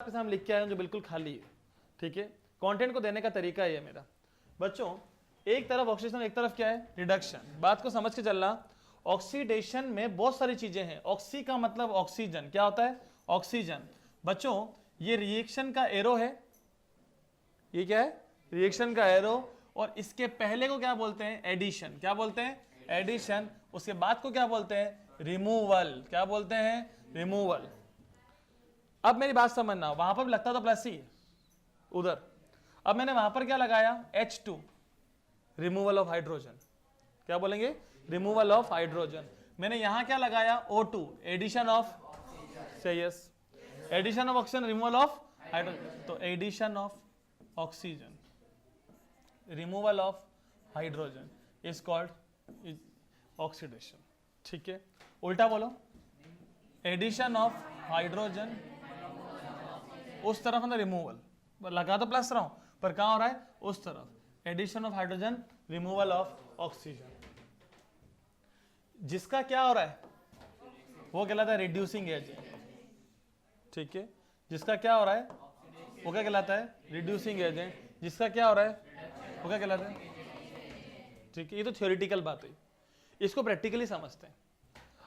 आपके सामने लिख के आया हूं जो बिल्कुल खाली है, ठीक है। कंटेंट को देने का तरीका ये है मेरा। बच्चों एक तरफ ऑक्सीडेशन, एक तरफ क्या है रिडक्शन। बात को समझ के चलना। ऑक्सीडेशन में बहुत सारी चीजें हैं। ऑक्सी का मतलब ऑक्सीजन, क्या होता है ऑक्सीजन। बच्चों ये रिएक्शन का एरो है, ये क्या है रिएक्शन का एरो, और इसके पहले को क्या बोलते हैं एडिशन। क्या बोलते हैं एडिशन। उसके बाद को क्या बोलते हैं रिमूवल। क्या बोलते हैं रिमूवल। अब मेरी बात समझना, वहां पर भी लगता तो प्लस ही है उधर। अब मैंने वहां पर क्या लगाया H2, रिमूवल ऑफ हाइड्रोजन। क्या बोलेंगे रिमूवल ऑफ हाइड्रोजन। मैंने यहां क्या लगाया O2, एडिशन ऑफ से yes, addition of oxygen, removal of hydrogen. तो addition of oxygen, removal of hydrogen is called oxidation. ठीक है, उल्टा बोलो, एडिशन ऑफ हाइड्रोजन उस तरफ ना रिमूवल, लगा तो प्लस रहा हूं पर कहां हो रहा है उस तरफ। Addition of hydrogen, removal of oxygen. जिसका क्या हो रहा है वो कहलाता है रिड्यूसिंग एजेंट। ठीक है, जिसका क्या हो रहा है वो क्या कहलाता है रिड्यूसिंग एजेंट। जिसका क्या हो रहा है वो क्या कहलाता है। ठीक है, ये तो थ्योरेटिकल बात है, इसको प्रैक्टिकली समझते हैं।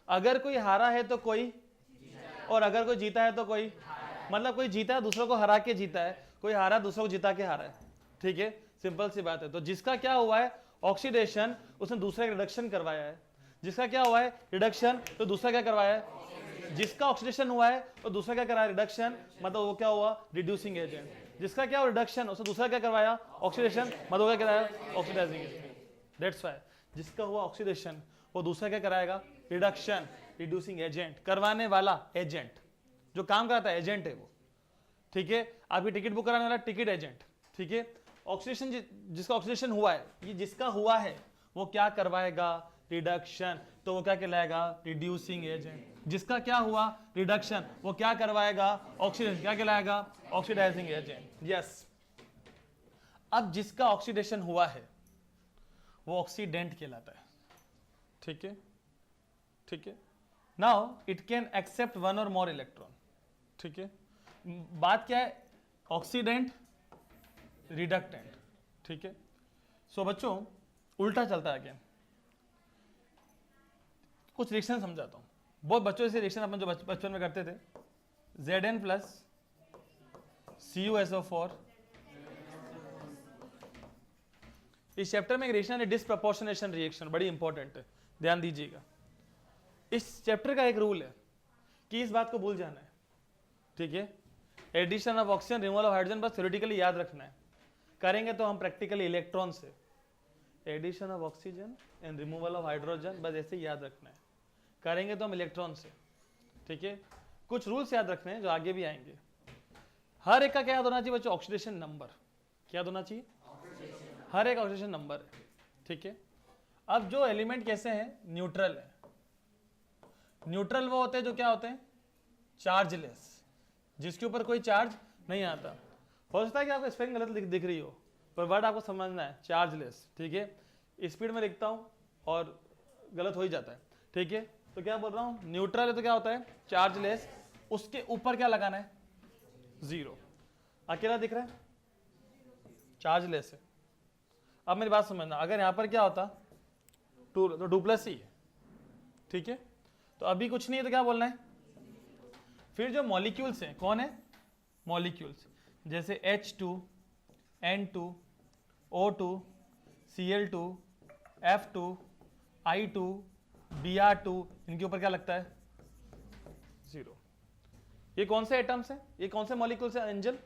अगर कोई हारा है तो कोई, और अगर कोई जीता है तो कोई। मतलब कोई जीता है दूसरों को हरा के जीता है, कोई हारा दूसरों को जिता के हारा है। ठीक है, सिंपल सी बात है। तो जिसका क्या हुआ है ऑक्सीडेशन, उसने दूसरे का रिडक्शन करवाया है। जिसका क्या हुआ है रिडक्शन, तो दूसरा क्या करवाया है। जिसका ऑक्सीडेशन हुआ है तो दूसरा क्या कराया रिडक्शन, मतलब वो क्या हुआ रिड्यूसिंग एजेंट। जिसका क्या हुआ रिडक्शन, उसने दूसरा क्या करवाया ऑक्सीडेशन, मतलब वो क्या कराया ऑक्सीडाइजिंग एजेंट। दैट्स व्हाई जिसका हुआ ऑक्सीडेशन वो दूसरा क्या कराएगा रिडक्शन, रिड्यूसिंग एजेंट। करवाने वाला एजेंट, जो काम कराता है एजेंट है वो। ठीक है, आपकी टिकट बुक कराने वाला टिकट एजेंट। ठीक है, ऑक्सीडेशन जिसका ऑक्सीडेशन हुआ है, ये जिसका हुआ है वो क्या करवाएगा रिडक्शन, तो वो क्या कहलाएगा रिड्यूसिंग एजेंट। जिसका क्या हुआ रिडक्शन, वो क्या करवाएगा ऑक्सीडेशन, क्या कहलाएगा ऑक्सीडाइजिंग एजेंट। यस, अब जिसका ऑक्सीडेशन हुआ है वो ऑक्सीडेंट कहलाता है। ठीक है, ठीक है। Now it can except one और मोर इलेक्ट्रॉन। ठीक है, बात क्या है ऑक्सीडेंट रिडक्टेंट। ठीक है, सो बच्चों उल्टा चलता है अगेन। कुछ रिएक्शन समझाता हूं, बहुत बच्चों से रिएक्शन अपन जो बचपन में करते थे। Zn plus CuSO4। इस चैप्टर में एक रिएक्शन है डिस्प्रपोर्शनेशन रिएक्शन, बड़ी इंपॉर्टेंट है, ध्यान दीजिएगा। इस चैप्टर का एक रूल है कि इस बात को भूल जाना है। ठीक है, addition of oxygen, removal of hydrogen बस थ्योरेटिकली याद रखना है। करेंगे तो हम प्रैक्टिकली इलेक्ट्रॉन से addition of oxygen and removal of hydrogen, बस ऐसे ही याद रखना है। करेंगे तो हम इलेक्ट्रॉन से। ठीक है, कुछ रूल्स याद रखने हैं जो आगे भी आएंगे। हर एक का क्या याद होना चाहिए बच्चों ऑक्सीडेशन नंबर। क्या याद होना चाहिए हर एक ऑक्सीडेशन नंबर है। ठीक है, अब जो एलिमेंट कैसे हैं न्यूट्रल है। न्यूट्रल वो होते हैं जो क्या होते हैं चार्जलेस, जिसके ऊपर कोई चार्ज नहीं आता। हो सकता है कि आपको स्पेलिंग गलत दिख रही हो, पर वर्ड आपको समझना है चार्जलेस। ठीक है, स्पीड में लिखता हूं और गलत हो ही जाता है। ठीक है, तो क्या बोल रहा हूं न्यूट्रल है तो क्या होता है चार्जलेस, उसके ऊपर क्या लगाना है जीरो। अकेला दिख रहा है चार्जलेस है। अब मेरी बात समझना, अगर यहां पर क्या होता टू, तो 2+ ही है। ठीक है, तो अभी कुछ नहीं है तो क्या बोलना है। फिर जो मॉलिक्यूल्स हैं कौन है मॉलिक्यूल्स, जैसे H2, N2, O2, Cl2, F2, I2, Br2, इनके ऊपर क्या लगता है जीरो। ये कौन से एटम्स हैं, ये कौन से मॉलिक्यूल्स हैं एंजल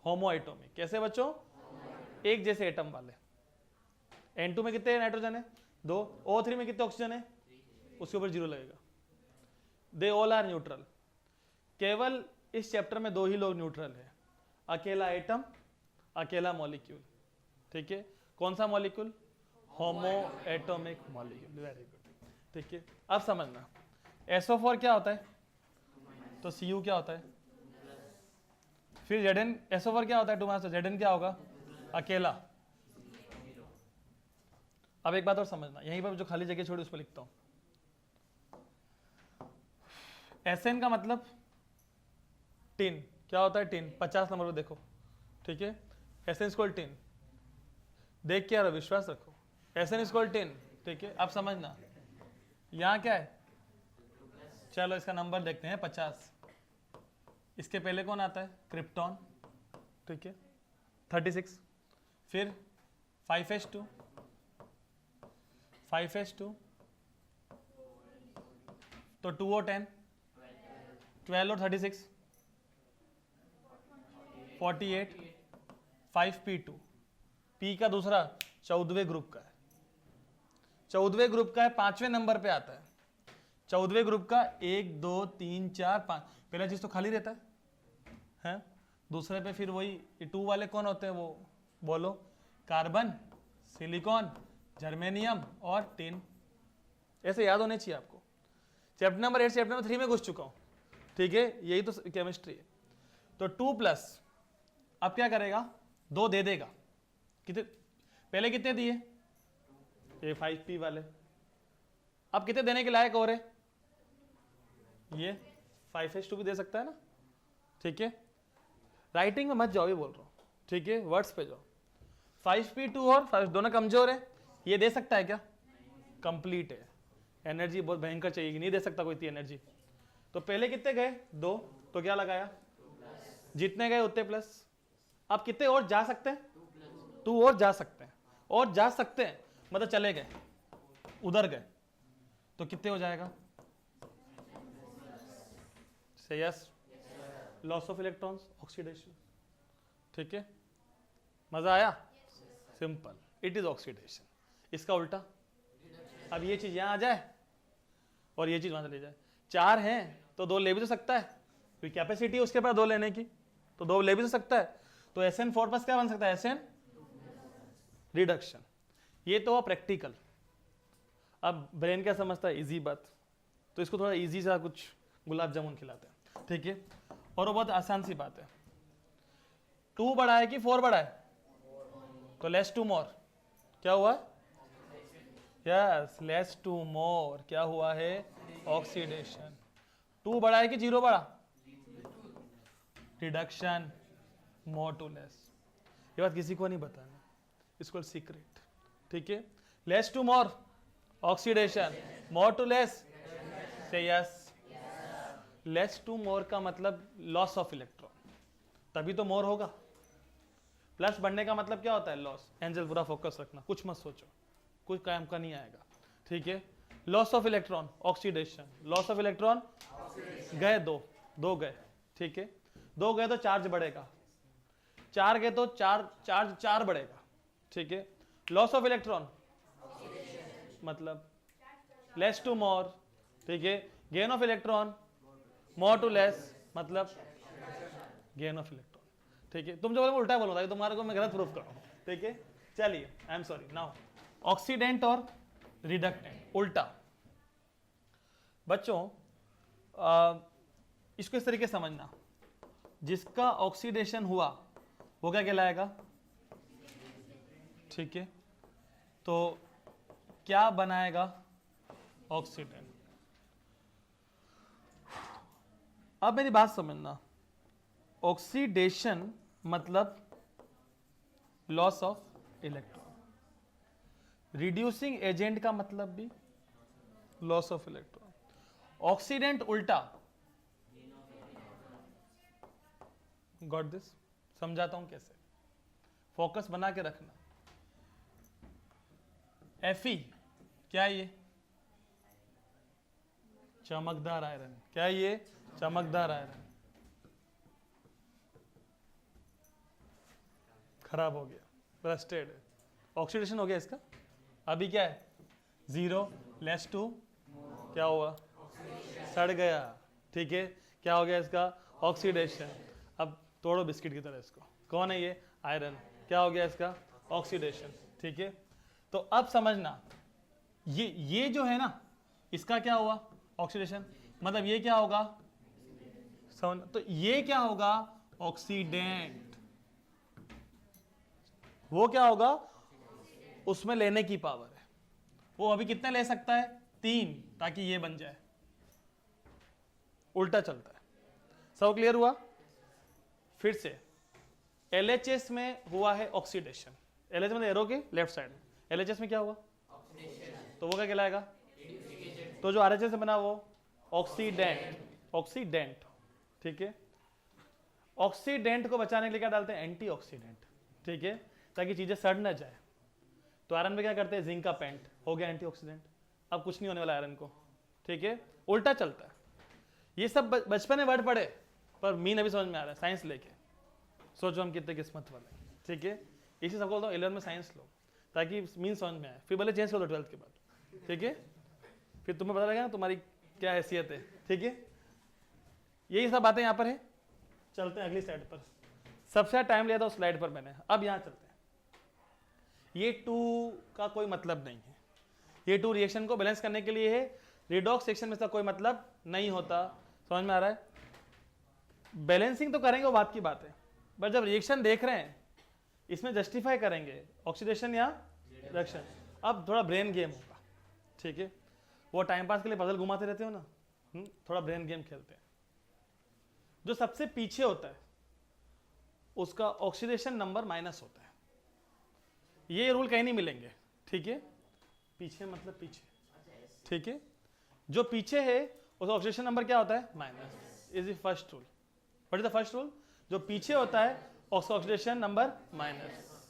होमो एटॉमिक। कैसे बच्चों एक जैसे एटम वाले। N2 में कितने नाइट्रोजन है 2, O3 में कितने ऑक्सीजन है, उसके ऊपर जीरो लगेगा। They all are neutral. केवल इस चैप्टर में 2 ही लोग न्यूट्रल है, अकेला एटम, अकेला मॉलिक्यूल। ठीक है, कौन सा मॉलिक्यूल होमो एटॉमिक मॉलिक्यूल। Very good. ठीक है, अब समझना SO4 क्या होता है, तो Cu क्या होता है। फिर Zn, SO4 क्या होता है 2 तो Zn क्या होगा अकेला। अब एक बात और समझना, यहीं पर जो खाली जगह छोड़ी उस पर लिखता हूं। Sn का मतलब टिन क्या होता है, टिन 50 नंबर को देखो, ठीक है, SN= टिन, देख के यार विश्वास रखो, SN= टिन, ठीक है। अब समझना यहाँ क्या है, चलो इसका नंबर देखते हैं 50, इसके पहले कौन आता है, क्रिप्टॉन, ठीक है 36, फिर 5s2 तो 2 और 10 12 और 36 48, 5p2, p का दूसरा 14वें ग्रुप का है, 14वें ग्रुप का है, 5वें नंबर पे आता है, 14वें ग्रुप का 1 2 3 4 5, पहला चीज तो खाली रहता है, दूसरे पे फिर वही 2 वाले कौन होते हैं, वो बोलो, कार्बन, सिलिकॉन, जर्मेनियम और टिन, ऐसे याद होने चाहिए आपको। चैप्टर नंबर 8 चैप्टर नंबर 3 में घुस चुका हूं, ठीक है, यही तो केमिस्ट्री है। तो 2+ अब क्या करेगा, 2 दे देगा, कितने पहले कितने दिए, ये 5p वाले, अब कितने देने के लायक हो रहे, ये 5s2 भी दे सकता है ना, ठीक है, राइटिंग में मत जाओ, ये बोल रहा हूं, ठीक है, वर्ड्स पे जाओ। 5p2 और 5 दोनों कमजोर है, ये दे सकता है क्या, कंप्लीट है, एनर्जी बहुत भयंकर चाहिए, नहीं दे सकता कोई इतनी एनर्जी। तो पहले कितने गए, 2, तो क्या लगाया, जितने गए उतने प्लस, अब कितने और जा सकते हैं, 2 और जा सकते हैं, और जा सकते हैं मतलब चले गए उधर गए, तो कितने हो जाएगा, से yes, loss of electrons, oxidation, ठीक है, मजा आया, सिंपल, इट इज ऑक्सीडेशन। इसका उल्टा, अब ये चीज यहां आ जाए और ये चीज वहां चले जाए, 4 हैं तो 2 ले भी तो सकता है, कोई कैपेसिटी है उसके पास 2 लेने की, तो 2 ले भी तो सकता है, तो SN4+ क्या बन सकता है, SN रिडक्शन। ये तो प्रैक्टिकल। अब ब्रेन क्या समझता है, इजी बात, तो इसको थोड़ा इजी सा कुछ गुलाब जामुन खिलाते हैं, ठीक है, और वो बहुत आसान सी बात है। 2 बड़ा है कि 4 बड़ा है, तो लेस टू मोर क्या हुआ, यस, लेस टू मोर क्या हुआ है, ऑक्सीडेशन। 2 बड़ा है कि 0 बड़ा, रिडक्शन, मोर टू लेस। ये बात किसी को नहीं बताना, इसको सीक्रेट, ठीक है, less to more oxidation, more to less, से यस, लेस टू मोर का मतलब लॉस ऑफ इलेक्ट्रॉन, तभी तो मोर होगा, प्लस बढ़ने का मतलब क्या होता है, लॉस। एंजल पूरा फोकस रखना, कुछ मत सोचो, कुछ काम का नहीं आएगा, ठीक है, loss of electron, oxidation, loss of electron, गए 2 गए, ठीक है, 2 गए तो चार्ज बढ़ेगा, 4 गए तो चार्ज 4 बढ़ेगा, ठीक है, लॉस ऑफ इलेक्ट्रॉन मतलब लेस टू मोर, ठीक है, gain of electron, more to less मतलब गेन ऑफ इलेक्ट्रॉन, ठीक है। तुम जो बोलो उल्टा बोलो, तुम्हारे को मैं गलत प्रूफ कर रहा हूं, ठीक है, चलिए, I am sorry. Now oxidant और रिडक्टेंट, उल्टा। बच्चों इसको इस तरीके से समझना, जिसका ऑक्सीडेशन हुआ वो क्या कहलाएगा, ठीक है, तो क्या बनाएगा, ऑक्सीडेंट। अब मेरी बात समझना, ऑक्सीडेशन मतलब loss of electron, reducing agent का मतलब भी लॉस ऑफ इलेक्ट्रॉन, ऑक्सीडेंट उल्टा, गॉट दिस, समझाता हूं कैसे, फोकस बना के रखना। Fe क्या है, ये चमकदार आयरन, क्या है ये, चमकदार आयरन, खराब हो गया, रस्टेड, ऑक्सीडेशन हो गया इसका, अभी क्या है 0, लेस टू, क्या हुआ, सड़ गया, ठीक है, क्या हो गया इसका, ऑक्सीडेशन। अब तोड़ो बिस्किट की तरह इसको, कौन है ये, आयरन, क्या हो गया इसका, ऑक्सीडेशन, ठीक है। तो अब समझना, ये जो है ना, इसका क्या हुआ, ऑक्सीडेशन, मतलब ये क्या होगा, तो ये क्या होगा, ऑक्सीडेंट, वो क्या होगा, उसमें लेने की पावर है, वो अभी कितने ले सकता है, 3, ताकि ये बन जाए, उल्टा चलता है। सब क्लियर हुआ, फिर से LHS में हुआ है ऑक्सीडेशन, LHS मतलब एरो के लेफ्ट साइड, LHS में क्या हुआ तो वो क्या कहलाएगा, तो जो RHS से बना वो ऑक्सीडेंट, ऑक्सीडेंट, ठीक है। ऑक्सीडेंट को बचाने के लिए क्या डालते हैं, एंटीऑक्सीडेंट, ठीक है, ताकि चीजें सड़ ना जाए। तो आयरन में क्या करते हैं, जिंक का पेंट हो गया एंटीऑक्सीडेंट, अब कुछ नहीं होने वाला आयरन को, ठीक है, उल्टा चलता है। ये सब बचपन में वर्ड पढ़े पर मीन अभी समझ में आ रहा है साइंस लेके, सोचो हम कितने किस्मत वाले, ठीक है। इसी सबको बोलता हूँ 11 में साइंस लो ताकि मीन समझ में आए, फिर भले चेंज कर दो 12th के बाद, ठीक है, फिर तुम्हें पता लगेगा ना तुम्हारी क्या हैसियत है, ठीक है। यही सब बातें यहाँ पर है। चलते हैं अगली स्लाइड पर, सबसे ज्यादा टाइम लिया था उस स्लाइड पर मैंने, अब यहाँ चलते हैं। ये 2 का कोई मतलब नहीं है, ये 2 रिएक्शन को बैलेंस करने के लिए है, रिडॉक्स रिएक्शन में इसका कोई मतलब नहीं होता, समझ में आ रहा है। बैलेंसिंग तो करेंगे वो बात की बात है, बट जब रिएक्शन देख रहे हैं इसमें जस्टिफाई करेंगे ऑक्सीडेशन या रिडक्शन। अब थोड़ा ब्रेन गेम होगा, ठीक है, वो टाइम पास के लिए पजल घुमाते रहते हो ना, थोड़ा ब्रेन गेम खेलते हैं। जो सबसे पीछे होता है उसका ऑक्सीडेशन नंबर माइनस होता है, ये रूल कहीं नहीं मिलेंगे, ठीक है, पीछे मतलब पीछे, ठीक है, जो पीछे है उसका ऑक्सीडेशन नंबर क्या होता है, minus, is the first rule. What is the first rule, जो पीछे होता है उसका oxidation number minus.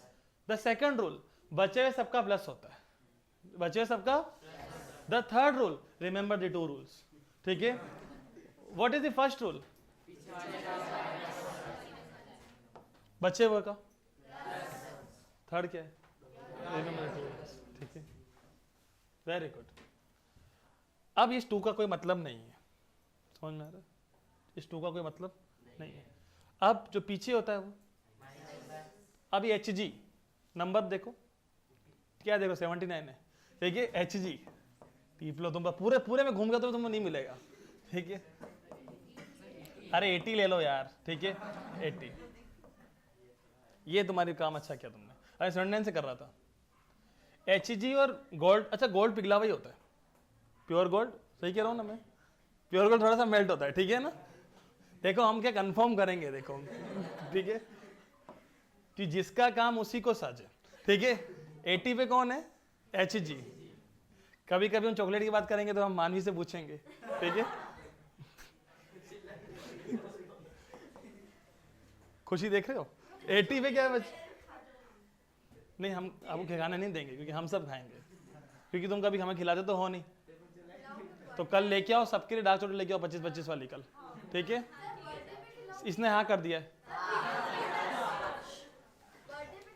The second rule, बचे हुए सबका प्लस होता है, बचे हुए सबका। The third rule, remember the 2 rules, ठीक है। What is the first rule, बचे हुए का, थर्ड क्या है, रिमेंबर द 2 रूल्स, ठीक है, वेरी गुड। अब इस 2 का कोई मतलब नहीं है, समझ में आ रहा है, इस 2 का कोई मतलब नहीं है। अब जो पीछे होता है वो, अब ये Hg नंबर देखो क्या, देखो 79 है, ठीक है, Hg टीप लो तुम, पूरे पूरे में घूम गया तो तुम्हें नहीं मिलेगा, ठीक है, अरे 80 ले लो यार, ठीक है, 80, ये तुम्हारी काम अच्छा किया तुमने, अरे 79 से कर रहा था। Hg और गोल्ड, अच्छा गोल्ड पिघला हुआ ही होता है, प्योर गोल्ड, सही कह रहा हूँ ना मैं, प्योर गोल्ड थोड़ा सा मेल्ट होता है, ठीक है ना। देखो हम क्या कंफर्म करेंगे, देखो ठीक है, कि जिसका काम उसी को साजे, ठीक है। 80 पे कौन है, Hg। कभी कभी हम चॉकलेट की बात करेंगे तो हम मानवी से पूछेंगे, ठीक है, खुशी देख रहे हो, 80 पे क्या है नहीं, हम आपको खिलाने नहीं देंगे क्योंकि हम सब खाएंगे, क्योंकि तुम कभी हमें खिलाते तो हो नहीं, तो कल लेके आओ सबके लिए डार्क चॉकलेट लेके आओ 25-25 वाली कल, ठीक है। इसने हाँ कर दिया है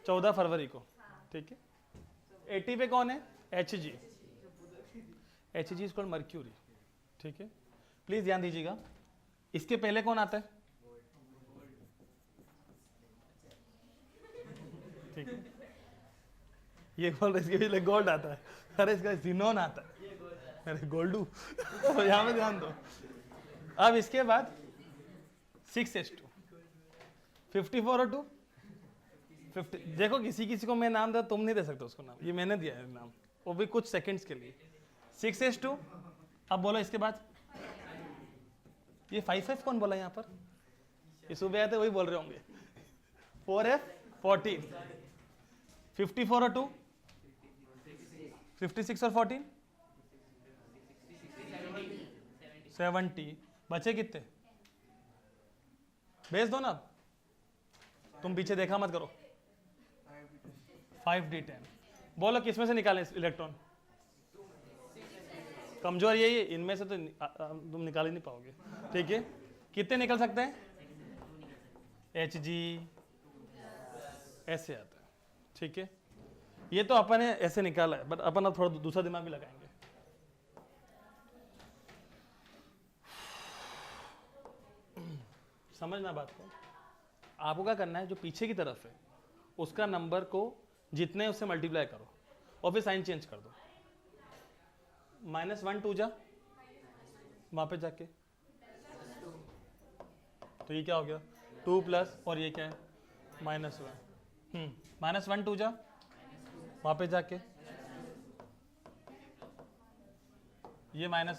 14 फरवरी को, ठीक है। 80 पे कौन है, Hg, Hg is called mercury, ठीक है, प्लीज ध्यान दीजिएगा। इसके पहले कौन आता है, ठीक है, ये बोल रहे इसके पहले गोल्ड आता है, अरे इसका जिनोन आता है, अरे गोल्डू यहाँ पे ध्यान दो। अब इसके बाद 6H2, 54 और 2 50, देखो किसी किसी को मैं नाम दे, तुम नहीं दे सकते उसको नाम, ये मैंने दिया है नाम, वो भी कुछ सेकंड्स के लिए। 6H2, अब बोलो इसके बाद ये 5F कौन बोला यहाँ पर, ये सुबह आते वही बोल रहे होंगे, 4F 14, 54 और 2 56 और 14 70, बचे कितने, भेज दो ना, तुम पीछे देखा मत करो। 5d10, बोलो किसमें से निकालें इलेक्ट्रॉन, कमजोर यही है, इनमें से तो तुम निकाल ही नहीं पाओगे, ठीक है। कितने निकल सकते हैं, Hg ऐसे आता है, ठीक है। ये तो अपन ने ऐसे निकाला है, बट अपन अब थोड़ा दूसरा दिमाग भी लगाएंगे। समझना बात को, आपको क्या करना है, जो पीछे की तरफ है उसका नंबर को जितने उससे मल्टीप्लाई करो और फिर साइन चेंज कर दो, -1 2 जा वहां पे जाके, तो ये क्या हो गया 2 प्लस, और ये क्या है -1, -1 2 जा वहां पे जाके, ये -1 है,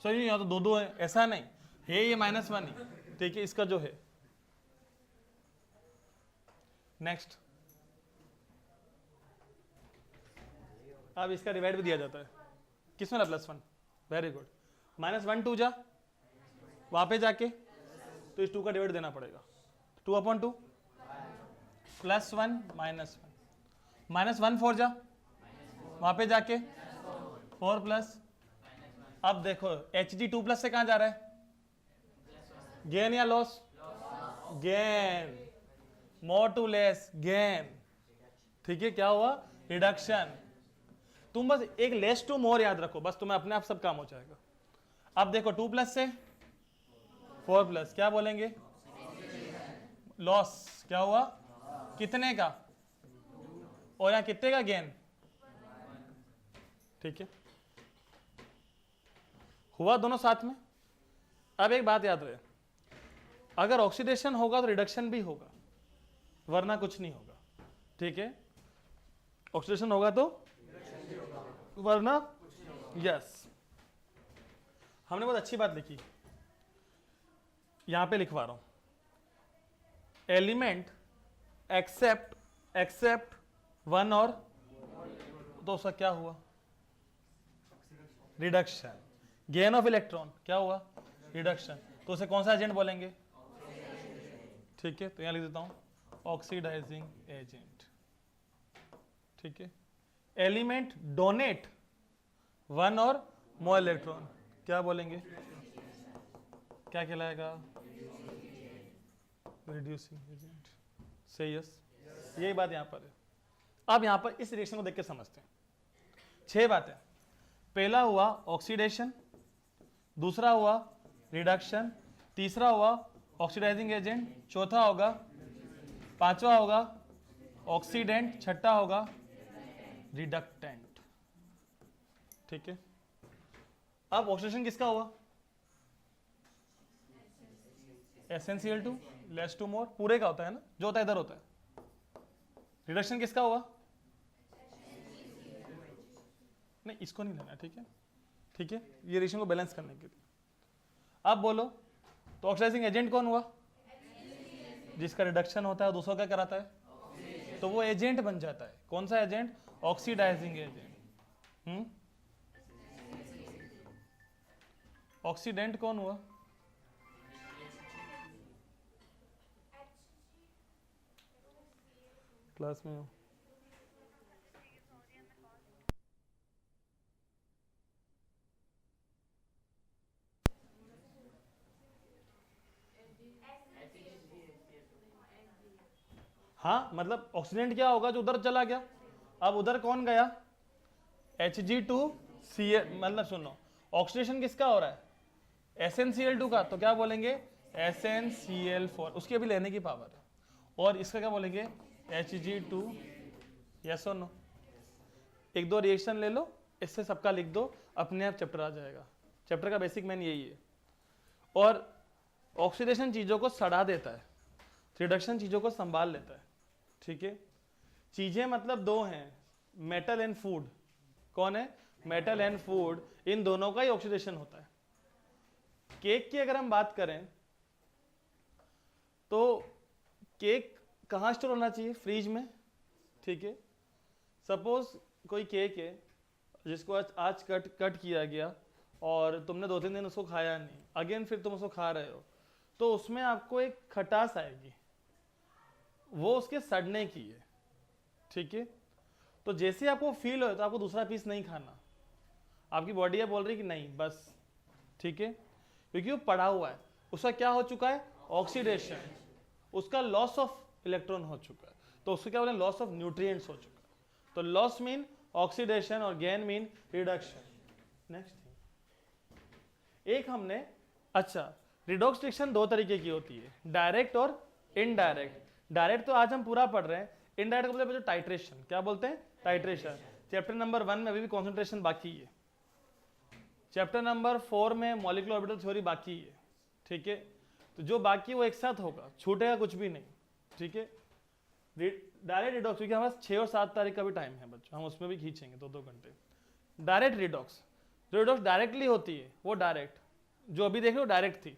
सो यहाँ तो 2 2 है, ऐसा नहीं है, ये -1 ही, ठीक है। इसका जो है नेक्स्ट, अब इसका डिवाइड भी दिया जाता है, किस वाला +1, वेरी गुड, -1 2 जा, वहां पे जाके तो इस 2 का डिवाइड देना पड़ेगा, 2/2 +1 -1 -1 4 जा, वहां पे जाके 4 प्लस, अब देखो Hg 2+ से कहां जा रहा है, गेन या loss, gain, more to less gain, ठीक है, क्या हुआ, रिडक्शन। तुम बस एक लेस टू मोर याद रखो, बस तुम्हें अपने आप सब काम हो जाएगा। अब देखो 2+ से 4+, क्या बोलेंगे, लॉस, क्या हुआ, कितने का, और यहां कितने का गेन, ठीक है, हुआ दोनों साथ में। अब एक बात याद रहे, अगर ऑक्सीडेशन होगा तो रिडक्शन भी होगा, वरना कुछ नहीं होगा, ठीक है, ऑक्सीडेशन होगा तो वरना, यस। हमने बहुत अच्छी बात लिखी, यहां पे लिखवा रहा हूं, एलिमेंट एक्सेप्ट 1 और, तो उसका क्या हुआ, रिडक्शन, गेन ऑफ इलेक्ट्रॉन, क्या हुआ, रिडक्शन, तो उसे कौन सा एजेंट बोलेंगे, ठीक है, तो यहां लिख देता हूं ऑक्सीडाइजिंग एजेंट, ठीक है। एलिमेंट डोनेट 1 और मोर इलेक्ट्रॉन, क्या बोलेंगे, क्या कहलाएगा, रिड्यूसिंग एजेंट, सही, यस, यही बात यहां पर है। अब यहां पर इस रिएक्शन को देख के समझते हैं, 6 बातें, पहला हुआ ऑक्सीडेशन, दूसरा हुआ रिडक्शन, तीसरा हुआ ऑक्सीडाइजिंग एजेंट, चौथा होगा, पांचवा होगा ऑक्सीडेंट, छठा होगा रिडक्टेंट, ठीक है। अब ऑक्सीडेशन किसका हुआ, SnCl2 लेस टू मोर, पूरे का होता है ना, जो होता है इधर होता है। रिडक्शन किसका हुआ, नहीं इसको नहीं लेना, ठीक है, ठीक है, ये रिएक्शन को बैलेंस करने के लिए। अब बोलो तो ऑक्सीडाइजिंग एजेंट कौन हुआ, जिसका रिडक्शन होता है, दूसरा क्या कराता है, तो वो एजेंट बन जाता है, कौन सा एजेंट, ऑक्सीडाइजिंग एजेंट। ऑक्सीडेंट कौन हुआ, क्लास में हो, हाँ, मतलब ऑक्सीडेंट क्या होगा, जो उधर चला गया, अब उधर कौन गया, Hg2Cl, मतलब सुनो, ऑक्सीडेशन किसका हो रहा है, SnCl2 का, तो क्या बोलेंगे, SnCl4, उसकी अभी लेने की पावर है, और इसका क्या बोलेंगे, Hg2, यस और नो, 1-2 रिएक्शन ले लो, इससे सबका लिख दो, अपने आप चैप्टर आ जाएगा। चैप्टर का बेसिक मैन यही है। और ऑक्सीडेशन चीज़ों को सड़ा देता है, रिडक्शन चीज़ों को संभाल लेता है, ठीक है। चीज़ें मतलब 2 हैं, मेटल एंड फूड, कौन है, मेटल एंड फूड, इन दोनों का ही ऑक्सीडेशन होता है। केक की अगर हम बात करें तो केक कहाँ स्टोर होना चाहिए, फ्रीज में, ठीक है। सपोज कोई केक है जिसको आज कट किया गया और तुमने 2-3 दिन उसको खाया नहीं, अगेन फिर तुम उसको खा रहे हो, तो उसमें आपको एक खटास आएगी, वो उसके सड़ने की है, ठीक है। तो जैसे आपको फील हो तो आपको दूसरा पीस नहीं खाना, आपकी बॉडी ये बोल रही कि नहीं बस, ठीक है, क्योंकि वो पड़ा हुआ है, उसका क्या हो चुका है, ऑक्सीडेशन, उसका लॉस ऑफ इलेक्ट्रॉन हो चुका है, तो उसको क्या बोले, लॉस ऑफ न्यूट्रिएंट्स हो चुका है। तो लॉस मीन ऑक्सीडेशन और gain mean reduction. Next thing, एक हमने, अच्छा, रिडॉक्स रिएक्शन 2 तरीके की होती है, डायरेक्ट और इनडायरेक्ट। डायरेक्ट तो आज हम पूरा पढ़ रहे हैं, इनडायरेक्ट को बोलते हैं टाइट्रेशन, क्या बोलते हैं, टाइट्रेशन। चैप्टर नंबर 1 में अभी भी कॉन्सेंट्रेशन बाकी है, चैप्टर नंबर 4 में मॉलिक्यूलर ऑर्बिटल थ्योरी बाकी है, ठीक है। तो जो बाकी वो एक साथ होगा, छूटेगा कुछ भी नहीं, ठीक है। डायरेक्ट रिडॉक्स, क्योंकि हमारे 6 और 7 तारीख का भी टाइम है बच्चों, हम उसमें भी खींचेंगे 2-2 घंटे। डायरेक्ट रिडॉक्स, जो रिडॉक्स डायरेक्टली होती है वो डायरेक्ट, जो अभी देख रहे हो डायरेक्ट थी।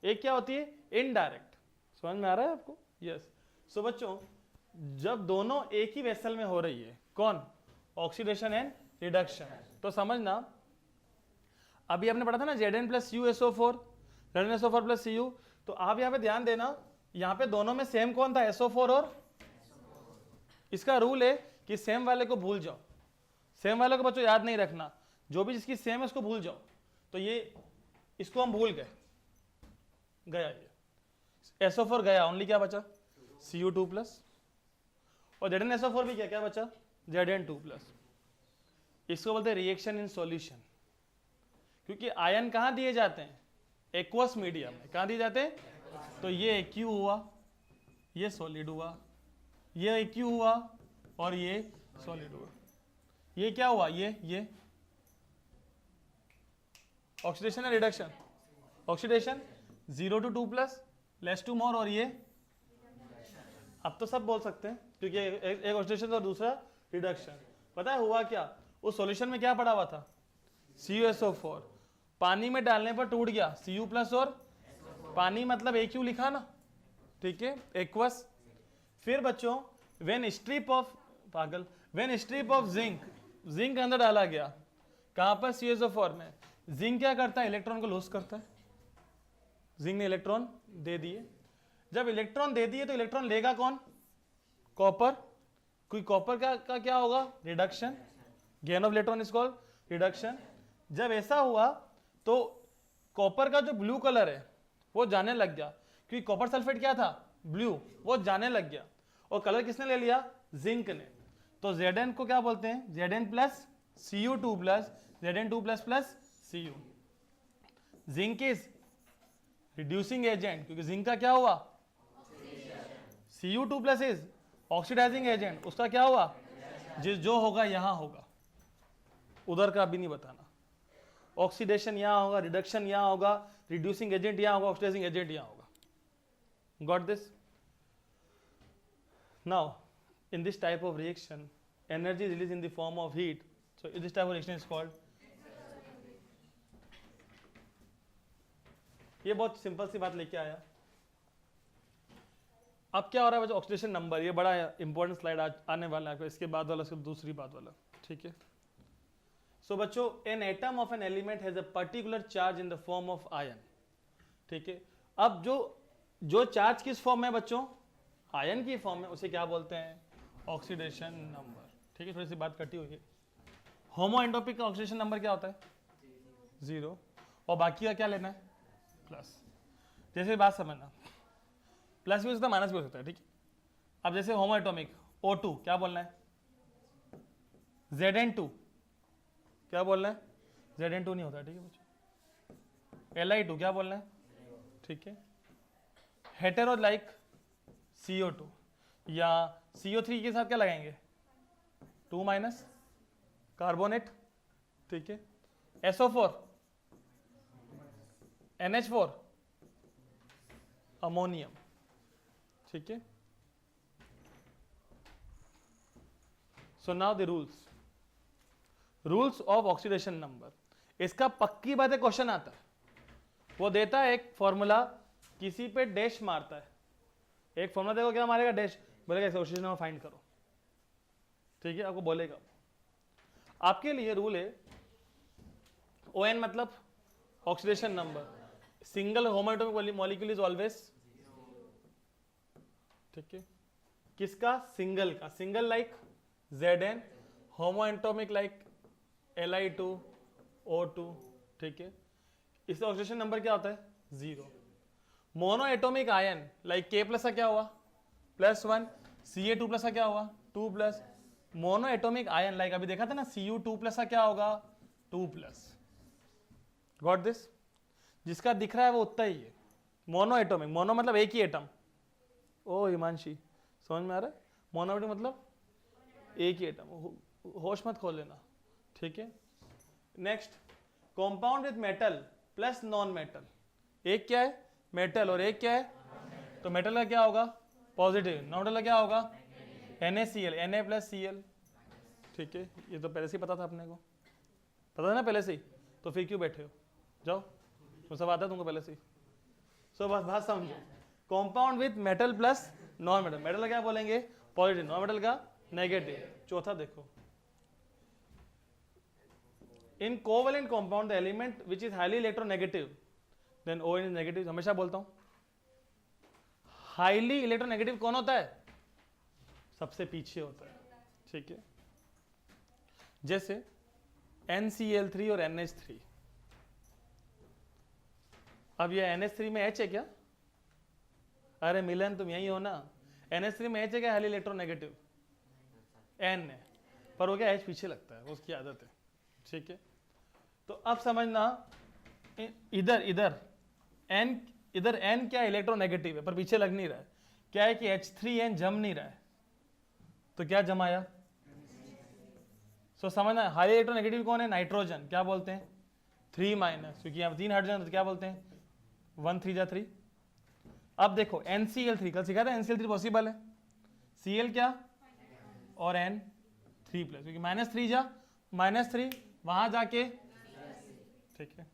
एक क्या होती है, इनडायरेक्ट, समझ में आ रहा है आपको, यस। सो बच्चों जब दोनों एक ही वेसल में हो रही है, कौन? Oxidation and reduction. तो समझना, अभी आपने पढ़ा था ना Zn plus USO4, ZnSO4 plus Cu। तो आप यहाँ पे ध्यान देना, यहाँ पे दोनों में सेम कौन था? SO4। और इसका रूल है कि सेम वाले को भूल जाओ, सेम वाले को बच्चों याद नहीं रखना, जो भी जिसकी सेम है उसको भूल जाओ। तो ये इसको हम भूल गए, गया ये SO4 गया, ओनली क्या बचा? Cu2 plus. और ZnSO4 भी क्या बचा? Zn2 plus. इसको बोलते हैं रिएक्शन इन सॉल्यूशन, क्योंकि आयन कहाँ दिए जाते हैं? एक्वस मीडियम में। कहाँ दिए जाते हैं? तो ये एक्यू हुआ, ये सॉलिड हुआ, ये एक्यू हुआ और ये सॉलिड हुआ। ये क्या हुआ? ये ऑक्सीडेशन है reduction? Oxidation 0 to 2 plus, less to more. और ये अब तो सब बोल सकते हैं, क्योंकि एक ऑक्सीडेशन और दूसरा रिडक्शन। पता है हुआ क्या? उस सॉल्यूशन में क्या पड़ा हुआ था? CuSO4। पानी में डालने पर टूट गया, Cu प्लस और पानी मतलब AQ लिखा ना, ठीक है, एक्वस। फिर बच्चों व्हेन स्ट्रिप ऑफ जिंक अंदर डाला गया, कहां पर? CuSO4 में। जिंक क्या करता है? इलेक्ट्रॉन को लॉस करता है। जिंक ने इलेक्ट्रॉन दे दिए। जब इलेक्ट्रॉन दे दिए तो इलेक्ट्रॉन लेगा कौन? कॉपर। कोई कॉपर का क्या होगा? Reduction. Gain of electron is called reduction. जब ऐसा हुआ तो कॉपर का जो ब्लू कलर है वो जाने लग गया, क्योंकि कॉपर सल्फेट क्या था? ब्लू, वो जाने लग गया। और कलर किसने ले लिया? जिंक ने। तो Zn को क्या बोलते हैं? Zn plus Cu2 plus Zn2 plus plus Cu। Zinc is reducing agent, क्योंकि जिंक का क्या हुआ? Cu2 plus is oxidising agent, उसका क्या हुआ? जो होगा यहां होगा, उधर का भी नहीं बताना। ऑक्सीडेशन यहां होगा, रिडक्शन यहां होगा, रिड्यूसिंग एजेंट यहां होगा, ऑक्सीडाइजिंग एजेंट यहां होगा। Got this? Now in this type of reaction, energy is released in the form of heat. So this type of reaction is called, ये बहुत सिंपल सी बात लेके आया। अब क्या हो रहा है बच्चों? ऑक्सीडेशन नंबर, ये बड़ा इंपॉर्टेंट स्लाइड आज आने वाला है, इसके बाद वाला, इसके दूसरी बात वाला, ठीक है। सो बच्चों, an atom of an element has a particular charge in the form of ion, ठीक है। अब जो चार्ज किस फॉर्म में बच्चों? आयन की फॉर्म में, उसे क्या बोलते हैं? ऑक्सीडेशन नंबर, ठीक है। थोड़ी सी बात कटी हुई है। होमो एंट्रोपिक का ऑक्सीडेशन नंबर क्या होता है? 0। और बाकी का क्या लेना है? प्लस। जैसे बात समझना, प्लस भी हो सकता है, माइनस भी हो सकता है, ठीक है। अब जैसे होमो एटॉमिक O2 क्या बोलना है? Zn2 क्या बोलना है? Zn2 नहीं होता, ठीक है बच्चों। Li2 क्या बोलना है? ठीक है। हेटेरो लाइक CO2 या CO3 के साथ क्या लगाएंगे? 2 माइनस कार्बोनेट, ठीक है। SO4 NH4 अमोनियम, ठीक है। So now the rules of oxidation number. इसका पक्की बात है क्वेश्चन आता है, वो देता है एक फॉर्मूला, किसी पे डैश मारता है, एक फॉर्मूला देखो क्या मारेगा? डैश, बोलेगा इसका ऑक्सीडेशन नंबर फाइंड करो, ठीक है, आपको बोलेगा। आपके लिए रूल है ON मतलब oxidation number, single homo atomic molecule is always, ठीक है। किसका? सिंगल का। सिंगल लाइक Zn, होमो एटॉमिक लाइक Li2 O2, ठीक है। इसका ऑक्सीडेशन नंबर क्या होता है? 0। Mono atomic ion like K plus का क्या हुआ? +1। Ca2 प्लस का क्या हुआ? 2+। मोनो एटॉमिक आयन लाइक अभी देखा था ना, Cu2 प्लस का क्या होगा? 2+। Got this? जिसका दिख रहा है वो उतना ही है। मोनो एटॉमिक, मोनो मतलब एक ही एटम। ओ हिमांशी, समझ में आ रहा है? मोनो एटॉमिक मतलब एक ही एटम, होश मत खोल लेना, ठीक है। Next, compound with metal plus non metal. एक क्या है? मेटल, और एक क्या है? तो मेटल का क्या होगा? पॉजिटिव। नॉन मेटल का क्या होगा? NaCl, Na प्लस Cl, ठीक है। ये तो पहले से ही पता था अपने को, पता था ना पहले से ही, तो फिर क्यों बैठे हो? जाओ, वो सब आता है तुमको पहले से ही। सो बस बात समझो, compound with metal plus non metal. Metal का क्या बोलेंगे? पॉजिटिव, नॉन मेटल का नेगेटिव। चौथा देखो, in covalent compound the element which is highly electronegative then O is negative. हमेशा बोलता हूं हाईली इलेक्ट्रोनेगेटिव कौन होता है? सबसे पीछे होता है, ठीक है। जैसे NCl3 और NH3। अब ये NH3 में H है क्या? अरे मिलन तुम यही हो ना। NH3 में H है क्या? हाईली इलेक्ट्रोनेगेटिव N है, पर वो क्या H पीछे लगता है, उसकी आदत है, ठीक है। तो अब समझना, इधर N क्या इलेक्ट्रोनेगेटिव है पर पीछे लग नहीं रहा है। क्या है कि H3N जम नहीं रहा है, तो क्या जमाया? समझना, हाई इलेक्ट्रोनेगेटिव कौन है? नाइट्रोजन। क्या बोलते हैं? 3 माइनस, क्योंकि यहाँ 3 हाइड्रोजन, तो क्या बोलते हैं? 1 3 जा 3। अब देखो NCl3, कल सिखा था NCl3 पॉसिबल है, Cl क्या और N 3 प्लस, क्योंकि -3 जा -3 वहां जाके, ठीक है।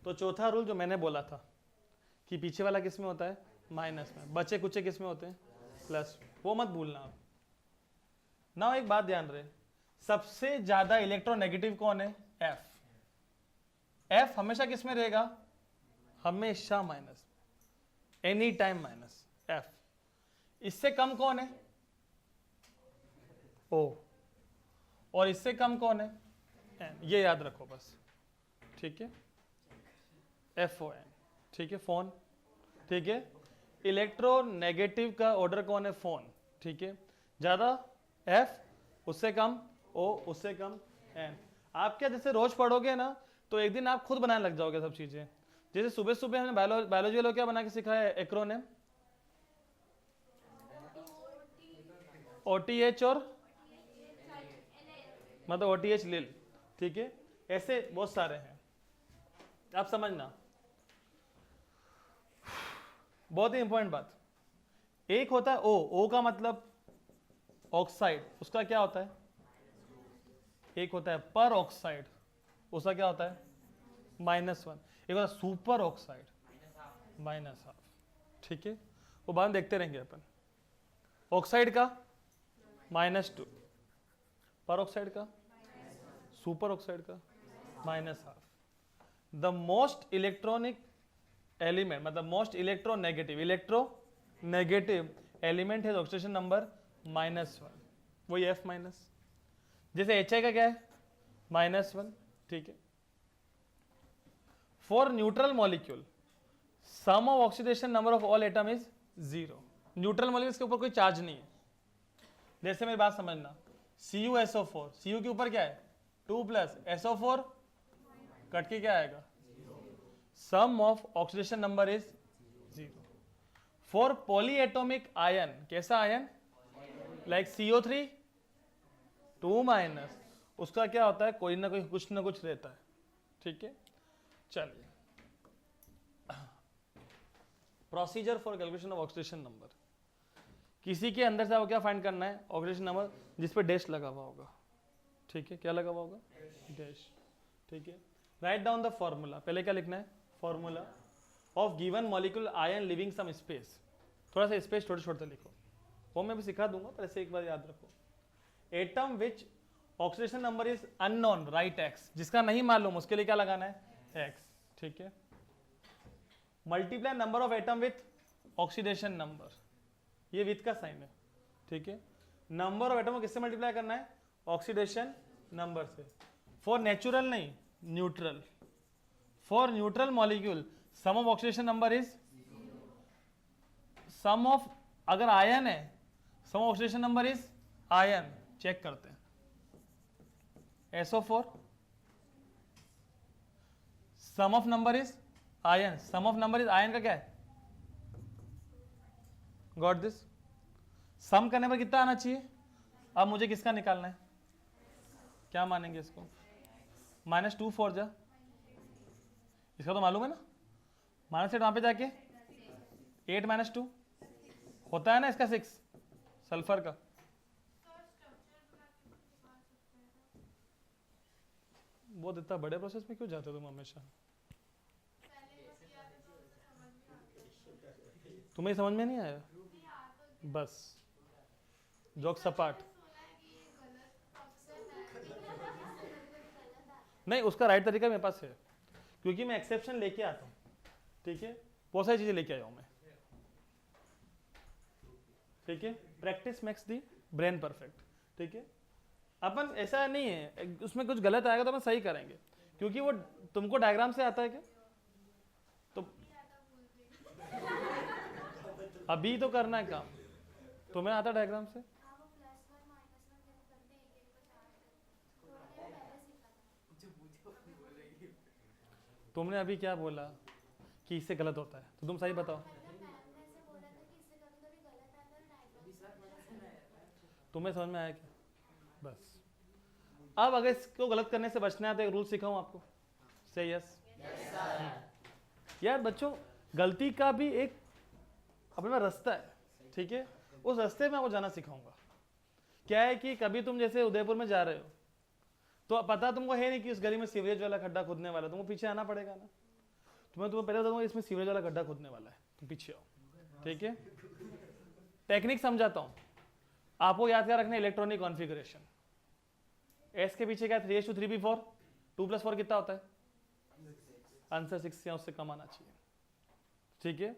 तो चौथा रूल जो मैंने बोला था कि पीछे वाला किस में होता है? माइनस में, बचे कुचे किस में होते हैं? प्लस, वो मत भूलना आप ना। एक बात ध्यान रहे, सबसे ज्यादा इलेक्ट्रोनेगेटिव कौन है? F हमेशा किस में रहेगा? हमेशा minus, any time minus F। इससे कम कौन है? O। और इससे कम कौन है? N। ये याद रखो बस, ठीक है। FON, ठीक है, फोन, ठीक है। इलेक्ट्रोनेगेटिव का ऑर्डर कौन है? फोन, ठीक है। ज्यादा F, उससे कम O, उससे कम N। आप क्या जैसे रोज पढ़ोगे ना, तो एक दिन आप खुद बनाने लग जाओगे सब चीजें। जैसे सुबह सुबह हमने बायोलॉजी वालों क्या बना के सिखाया है? एक्रोनिम OTH और मतलब OTH लिल, ठीक है। ऐसे बहुत सारे हैं, आप समझना। बहुत ही इंपॉर्टेंट बात, एक होता है O का मतलब ऑक्साइड, उसका क्या होता है? एक होता है पर ऑक्साइड, उसका क्या होता है? -1। एक होता है सुपर ऑक्साइड, -12, ठीक है। वो बात देखते रहेंगे अपन। ऑक्साइड का -2, पर ऑक्साइड का, सुपर ऑक्साइड का -12। द मोस्ट इलेक्ट्रॉनिक एलिमेंट मतलब मोस्ट इलेक्ट्रोनेगेटिव एलिमेंट है ऑक्सीडेशन नंबर -1, वही F माइनस। जैसे HI का क्या है? -1, ठीक है। For neutral molecule sum of oxidation number of all atom is 0। Neutral molecule के ऊपर कोई चार्ज नहीं है। जैसे मेरी बात समझना, CuSO4, Cu के ऊपर क्या है? 2 प्लस, SO4 कट के क्या आएगा? Sum of oxidation number is 0। For polyatomic ion, कैसा आयन? लाइक CO3 2 माइनस, उसका क्या होता है? कोई ना कोई कुछ ना कुछ रहता है, ठीक है। चलिए, procedure for calculation of oxidation number. किसी के अंदर से आपको क्या फाइंड करना है? ऑक्सीडेशन नंबर जिस पे डैश लगा हुआ होगा, ठीक है। क्या लगा हुआ होगा? डैश, ठीक है। Write down the formula. पहले क्या लिखना है? Formula of given molecule ion leaving some space. थोड़ा सा स्पेस छोटे छोटे लिखो, वो मैं भी सिखा दूंगा, पर ऐसे एक बार याद रखो। Atom which oxidation number is unknown, right X। जिसका नहीं मालूम उसके लिए क्या लगाना है? X, ठीक है। Multiply number of atom with oxidation number, ये विथ का साइन है, ठीक है। नंबर ऑफ एटम को किससे मल्टीप्लाई करना है? ऑक्सीडेशन नंबर से। फॉर नेचुरल नहीं, neutral. For neutral molecule sum of oxidation number is sum of, अगर आयन है sum of oxidation number is ion, check करते हैं। SO4 sum of number is ion, sum of number is ion का क्या है? Got this? सम करने पर कितना आना चाहिए? अब मुझे किसका निकालना है? क्या मानेंगे इसको? -2 4 जा, इसका तो मालूम है ना, -8 वहां पे जाके 8 -2 होता है ना, इसका 6 सल्फर का। बहुत इतना बड़े प्रोसेस में क्यों जाते हो तुम हमेशा? तुम्हें समझ में नहीं आया? बस जोक सपाट। नहीं, उसका राइट तरीका मेरे पास है, क्योंकि मैं एक्सेप्शन लेके आता हूँ, ठीक है, बहुत सारी चीजें लेके आया हूँ मैं, ठीक है। प्रैक्टिस मेक्स दी ब्रेन परफेक्ट, ठीक है। अपन ऐसा नहीं है उसमें कुछ गलत आएगा तो अपन सही करेंगे, क्योंकि वो तुमको डायग्राम से आता है क्या, तो अभी तो करना है काम, तुम्हें आता डायग्राम से? तुमने अभी क्या बोला कि इससे गलत होता है, तो तुम सही बताओ। तुम्हें समझ में आया क्या? बस अब अगर इसको गलत करने से बचना है तो एक रूल सिखाऊं आपको, से यस। यार बच्चों, गलती का भी एक अपना रास्ता है, ठीक है, उस रास्ते में आपको जाना सिखाऊंगा। क्या है कि कभी तुम जैसे उदयपुर में जा रहे हो, तो पता तुमको है नहीं कि उस गली में सीवरेज वाला खड्डा खोदने वाला है, तुमको पीछे आना पड़ेगा ना। तुम्हें पहले बताऊंगा इसमें सीवरेज वाला खड्डा खोदने वाला है, तुम पीछे आओ, ठीक है। टेक्निक समझाता हूं आपको, याद क्या रखना है, इलेक्ट्रॉनिक कॉन्फ़िगरेशन। एस के पीछे क्या, 3s2 3p4, 2 + 4 कितना होता है? आंसर 6 या उससे कम आना चाहिए, ठीक है।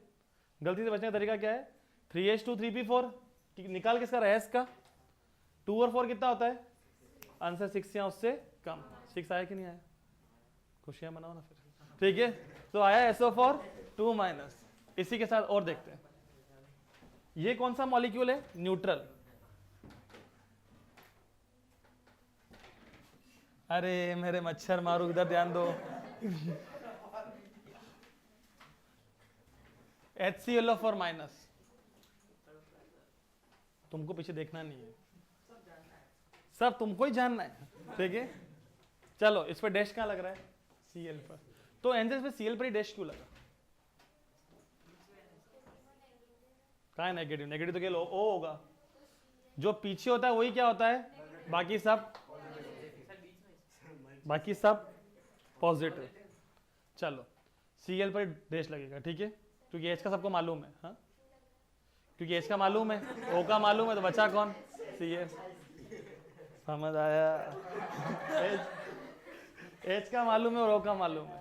गलती से बचने का तरीका क्या है, 3s2 3p4 निकाल किसका रहा है, एस का। 2 और 4 कितना होता है? आंसर 6 या उससे कम। 6 आया कि नहीं आया? खुशियां मनाओ ना फिर, ठीक है। तो आया SO4 2-। इसी के साथ और देखते हैं, ये कौन सा मॉलिक्यूल है, न्यूट्रल। अरे मेरे मच्छर मारू, इधर ध्यान दो। HClO फॉर माइनस, तुमको पीछे देखना नहीं है, सब तुमको ही जानना है, ठीक है। चलो इस पर डैश कहाँ लग रहा है, Cl पर, तो एंजल्स पे Cl पर ही डैश क्यों लगा? कहाँ है नेगेटिव? नेगेटिव तो केवल O होगा, जो पीछे होता है वही क्या होता है, बाकी सब पॉजिटिव। चलो Cl पर डैश लगेगा, ठीक है, क्योंकि H का सबको मालूम है, हाँ, क्योंकि H का मालूम है, O का मालूम है, तो बचा कौन, Cl। समझ आया? H का मालूम है और O का मालूम है,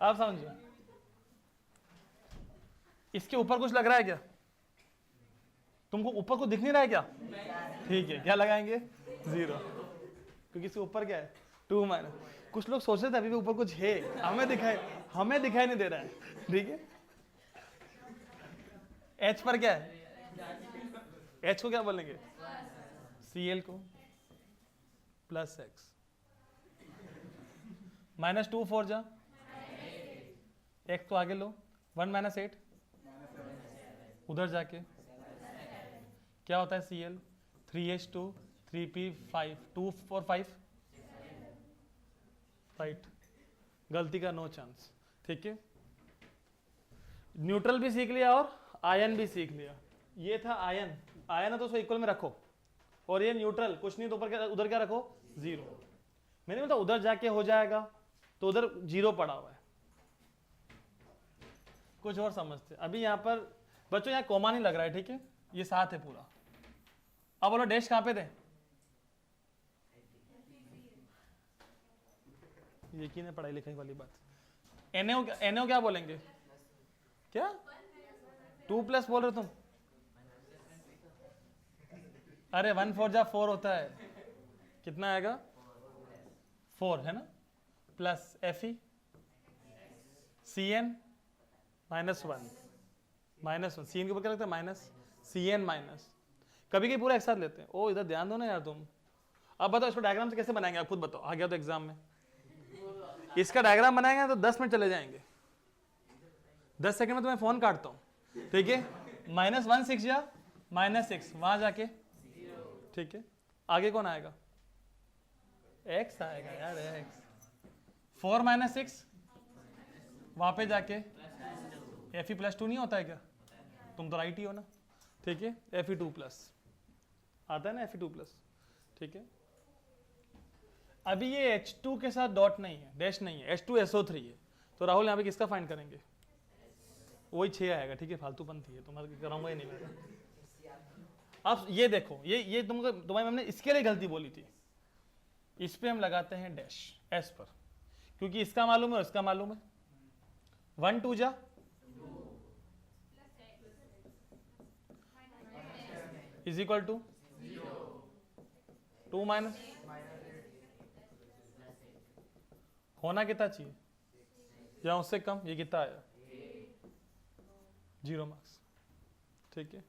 अब समझो। इसके ऊपर कुछ लग रहा है क्या, तुमको ऊपर कुछ दिख नहीं रहा है क्या? ठीक है, क्या लगाएंगे, 0, क्योंकि इसके ऊपर क्या है, 2-। कुछ लोग सोच रहे थे अभी भी ऊपर कुछ है, हमें दिखाई नहीं दे रहा है, ठीक है। H पर क्या है, H को क्या बोलेंगे, Cl को +x, -2 4 जा, x तो आगे लो, 1 - 8 उधर जाके क्या होता है, Cl 3h2 3p5 2 और 5, राइट, गलती का नो चांस, ठीक है। न्यूट्रल भी सीख लिया और आयन भी सीख लिया। ये था आयन है तो उसको इक्वल में रखो, और ये न्यूट्रल कुछ नहीं तो उधर क्या रखो, 0। मैंने बोला उधर जाके हो जाएगा, तो उधर 0 पड़ा हुआ है, कुछ और समझते। अभी यहाँ पर बच्चों यहाँ कॉमा नहीं लग रहा है, ठीक है, ये साथ है पूरा। अब बोलो डैश कहाँ पे थे, यकीन है पढ़ाई लिखाई वाली बात। NO क्या बोलेंगे, क्या 2+ बोल रहे तुम? अरे 1 4 जा 4 होता है, कितना आएगा, 4 है ना, प्लस Fe Cn -1 Cn के ऊपर क्या लगता है, माइनस Cn माइनस, कभी कभी पूरा एक साथ लेते हैं। ओ इधर ध्यान दो ना यार तुम। अब बताओ इसको डायग्राम से कैसे बनाएंगे, आप खुद बताओ, आ गया तो एग्जाम में इसका डायग्राम बनाएंगे तो 10 मिनट चले जाएंगे, 10 सेकंड में तुम्हें फोन काटता हूँ, ठीक है। -1 6 या -6 वहां जाके, ठीक है, आगे कौन आएगा, x आएगा यार, x 4 - 6 वहां पे जाके Fe +2 नहीं होता है क्या, तुम तो राइट ही हो ना, ठीक है, Fe2+ आता है ना, Fe2+, ठीक है। अभी ये H2 के साथ डॉट नहीं है, डैश नहीं है, H2SO3 है, तो राहुल यहाँ पे किसका फाइंड करेंगे, वही 6 आएगा, ठीक है, फालतूपंथी है, तुम्हारा कराऊंगा ही नहीं मैं। अब ये देखो, ये तुम्हारी मैम ने इसके लिए गलती बोली थी, इस पे हम लगाते हैं डैश एस पर, क्योंकि इसका मालूम है और इसका मालूम है। 1 2 जा इज इक्वल टू 2 माइनस, होना कितना चाहिए या उससे कम, ये कितना आया 0 मार्क्स, ठीक है।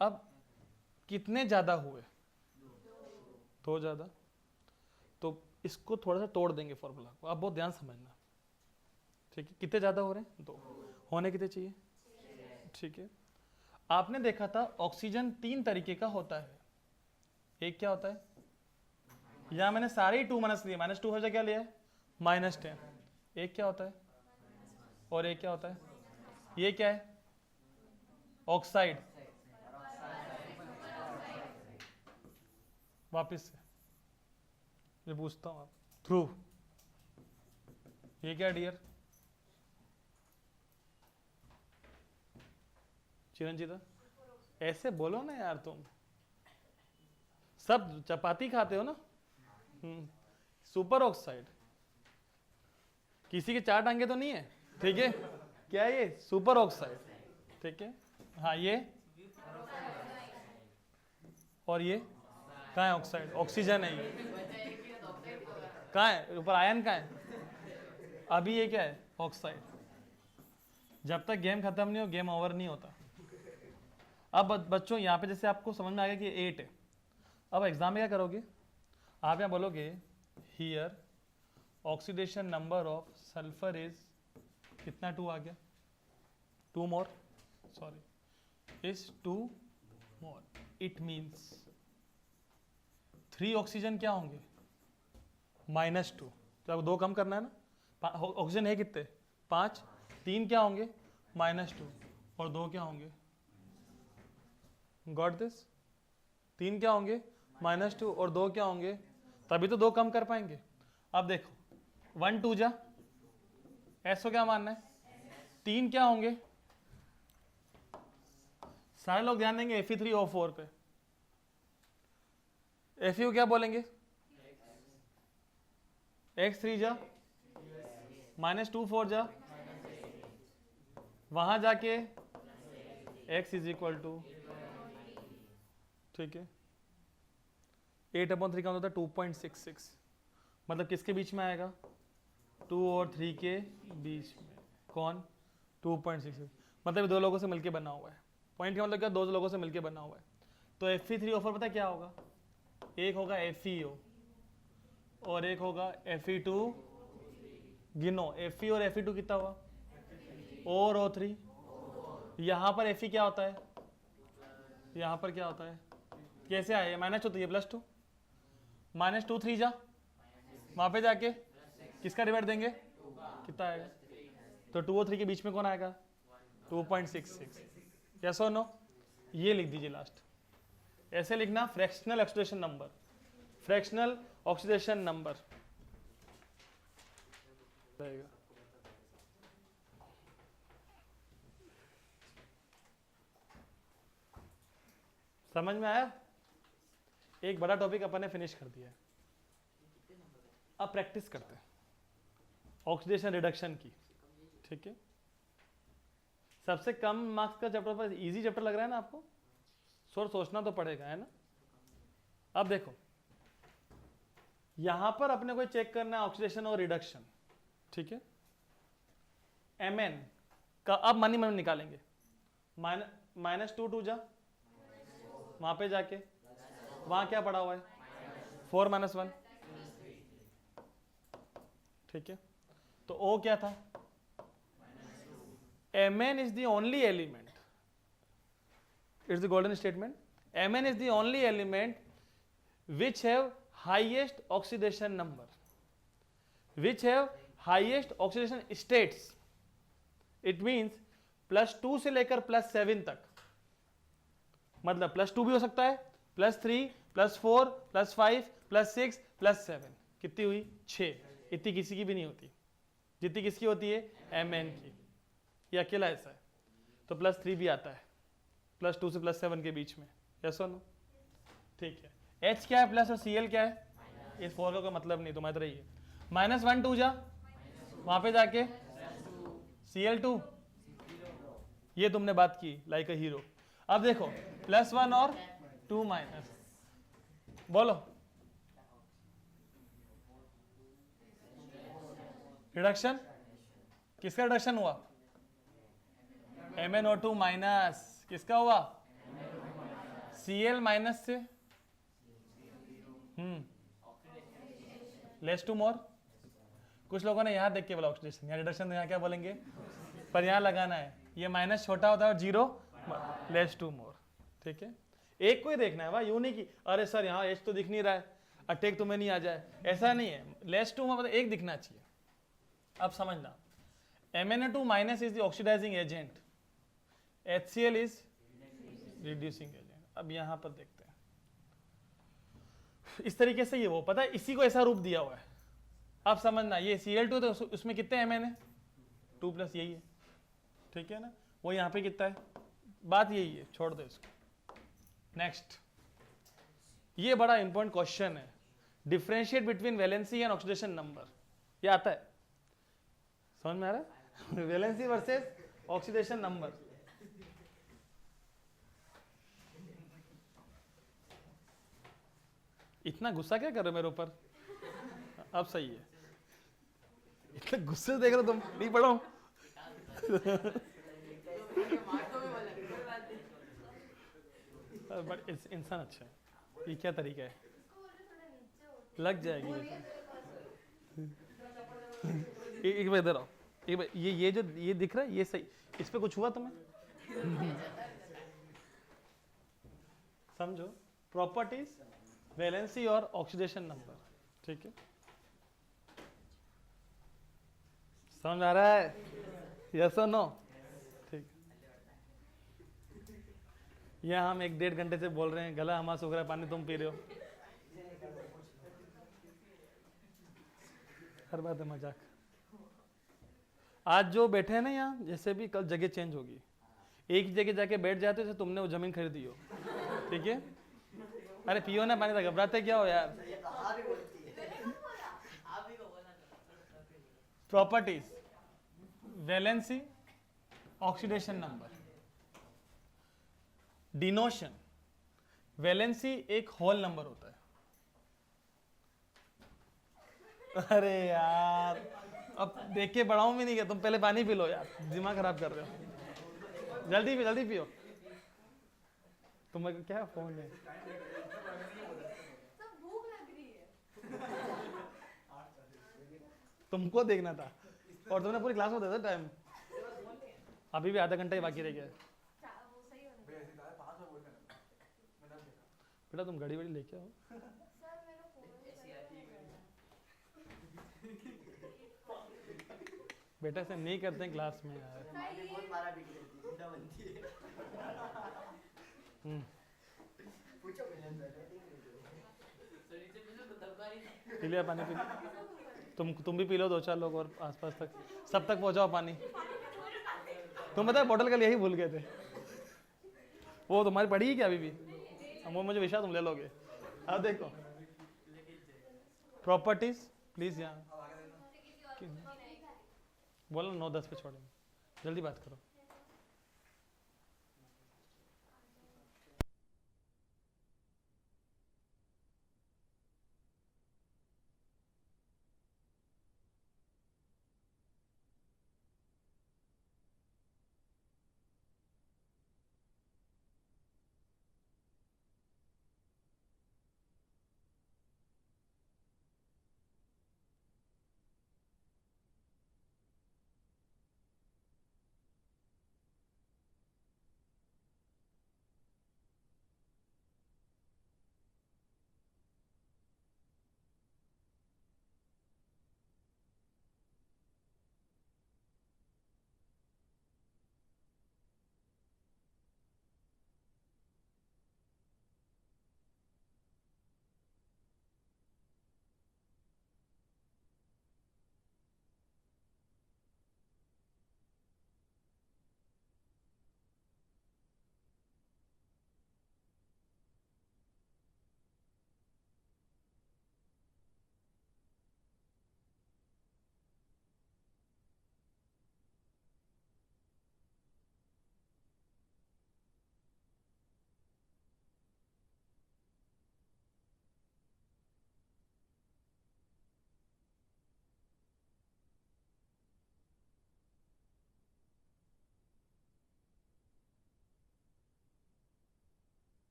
अब कितने ज्यादा हुए, 2 ज्यादा, तो इसको थोड़ा सा तोड़ देंगे फॉर्मूला को, आप बहुत ध्यान समझना, ठीक है। कितने ज्यादा हो रहे हैं, 2, होने कितने चाहिए, ठीक है। आपने देखा था ऑक्सीजन 3 तरीके का होता है, एक क्या होता है, यहां मैंने सारे ही 2 माइनस लिए, -2 हो जाए क्या लिया है -10, एक क्या होता है और एक क्या होता है, ये क्या है ऑक्साइड, वापिस से ये पूछता हूं आप, ध्रुव ये क्या डियर, चिरंजीता ऐसे बोलो ना यार, तुम सब चपाती खाते हो ना, सुपर ऑक्साइड, किसी के 4 टांगे तो नहीं है, ठीक है, क्या है ये सुपर ऑक्साइड, ठीक है। हाँ ये और ये कहाँ है ऑक्साइड, ऑक्सीजन है ये, कहाँ है ऊपर आयन कहाँ है, अभी ये क्या है ऑक्साइड। जब तक गेम खत्म नहीं हो गेम ओवर नहीं होता। अब बच्चों यहाँ पे जैसे आपको समझ में आ गया कि 8 है, अब एग्जाम में क्या करोगे, आप यहाँ बोलोगे here oxidation number of sulphur is कितना, 2 आ गया, 2 more, sorry is 2 more, it means 3 oxygen क्या होंगे -2, तो आपको 2 कम करना है ना, ऑक्सीजन है कितने 5, 3 क्या होंगे -2 और 2 क्या होंगे, गॉट दिस, 3 क्या होंगे -2 और 2 क्या होंगे, तभी तो 2 कम कर पाएंगे। अब देखो 1 2 जा एस को क्या मानना है, 3 क्या होंगे, सारे लोग ध्यान देंगे Fe3O4 पे, Fe को क्या बोलेंगे X3 जा -2 4 जा, वहां जाके X इज इक्वल टू, ठीक है, 8/3 का होता है 2.66, मतलब किसके बीच में आएगा 2 और 3 के बीच में, कौन 2.66, मतलब 2 लोगों से मिलके बना हुआ है, पॉइंट का मतलब क्या 2 लोगों से मिलके बना हुआ है। तो Fe3O4 पता है क्या होगा, एक होगा FeO और एक होगा Fe2, गिनो Fe और Fe2 कितना हुआ और O3, यहां पर Fe क्या होता है, यहां पर क्या होता है, कैसे आया -2 तो ये +2, -2 3 जा वहां पे जाके किसका डिवाइड देंगे, कितना आएगा, तो 2 और 3 के बीच में कौन आएगा 2.66, यस और नो, ये लिख दीजिए लास्ट, ऐसे लिखना fractional oxidation number, fractional oxidation number रहेगा। समझ में आया, एक बड़ा टॉपिक अपन ने फिनिश कर दिया है, अब प्रैक्टिस करते हैं ऑक्सीडेशन रिडक्शन की, ठीक है। सबसे कम मार्क्स का चैप्टर पर इजी चैप्टर लग रहा है ना आपको, सोचना तो पड़ेगा, है ना। अब देखो यहां पर अपने को चेक करना है ऑक्सीडेशन और रिडक्शन, ठीक है। Mn का अब मनी मन निकालेंगे, -2 2 जा वहां पे जाके, वहां क्या पड़ा हुआ है 4 - 1, ठीक है। तो O क्या था, Mn is the only element, it's the golden statement, Mn is the only element which have highest oxidation number, which have highest oxidation states, it means +2 से लेकर +7 तक, मतलब +2 भी हो सकता है, +3 +4 +5 +6 +7, कितनी हुई 6, इतनी किसी की भी नहीं होती, जितनी किसकी होती है, Mn की। ये अकेला ऐसा है, तो +3 भी आता है, +2 से +7 के बीच में, यस और नो? ठीक है, H क्या है प्लस और Cl क्या है, इस 4 का कोई मतलब नहीं, तुम्हारी तरह ही है। -1 2 जा, वहां पे जाके Cl2, ये तुमने बात की लाइक अ हीरो। अब देखो +1 और 2 माइनस, बोलो रिडक्शन, किसका रिडक्शन हुआ, MnO2 माइनस, किसका हुआ, Cl माइनस से लेस टू मोर। कुछ लोगों ने यहाँ देख के बोला ऑक्सीडेशन, यहाँ रिडक्शन, यहाँ क्या बोलेंगे, पर यहाँ लगाना है, ये माइनस छोटा होता है और 0 लेस टू मोर। ठीक है, एक को ही देखना है भाई, यूं नहीं कि अरे सर यहाँ H तो दिख नहीं रहा है, अटैक तुम्हें नहीं आ जाए, ऐसा नहीं है, लेस टू मतलब एक दिखना चाहिए। अब समझना, MnO2 minus is the oxidizing agent, HCl is reducing agent. अब यहाँ पर देखते हैं, इस तरीके से ये वो पता है, इसी को ऐसा रूप दिया हुआ है। अब समझना, ये Cl2 तो उसमें कितने Mn है, 2 प्लस यही है, ठीक है ना, वो यहाँ पे कितना है, बात यही है, छोड़ दो इसको। नेक्स्ट, ये बड़ा इंपॉर्टेंट क्वेश्चन है, differentiate between valency and oxidation number, ये आता है, समझ में आ रहा है, वैलेंसी वर्सेस ऑक्सीडेशन नंबर। इतना गुस्सा क्या कर रहे हो मेरे ऊपर, अब सही है, इतने गुस्से से देख रहे हो तुम, नहीं पढ़ो बट इंसान अच्छा है, ये क्या तरीका है, लग जाएगी एक बार इधर आओ, एक बार ये जो ये दिख रहा है ये सही, इस पे कुछ हुआ तुम्हें समझो, प्रॉपर्टीज, वैलेंसी और ऑक्सीडेशन नंबर, ठीक है, समझ आ रहा है, यस और नो? ठीक, यहाँ हम 1-1.5 घंटे से बोल रहे हैं, गला हमारा सूख रहा है, पानी तुम पी रहे हो, हर बात है मजाक। आज जो बैठे हैं ना यहाँ, जैसे भी कल जगह चेंज होगी, एक ही जगह जाके बैठ जाते हो जैसे तुमने वो जमीन खरीदी हो, ठीक है, अरे पियो ना पानी, था घबराते क्या हो यार। Properties, valency, oxidation number, डिनोशन, valency एक होल नंबर होता है, अरे यार अब देख के बढ़ाऊं भी नहीं गया, तुम पहले पानी पी लो यार, दिमाग खराब कर रहे हो, जल्दी पियो, तुम्हें क्या फोन है, भूख लग रही है, तुमको देखना था और तुमने पूरी क्लास में दे दिया टाइम, अभी भी आधा घंटा ही बाकी रह गया। बेटा तुम घड़ी वड़ी लेके आओ, बेटा ऐसे नहीं करते हैं क्लास में यार, पी लिया पानी, पी लिया तुम भी पी लो, 2-4 लोग और आसपास तक, सब तक पहुंचाओ पानी। तुम पता है बोतल कल यही भूल गए थे, वो तुम्हारी पड़ी है क्या अभी भी, वो मुझे विश्वास तुम ले लोगे। अब देखो प्रॉपर्टीज, प्लीज यहाँ बोलो 9-10 पे छोड़ेंगे, जल्दी बात करो।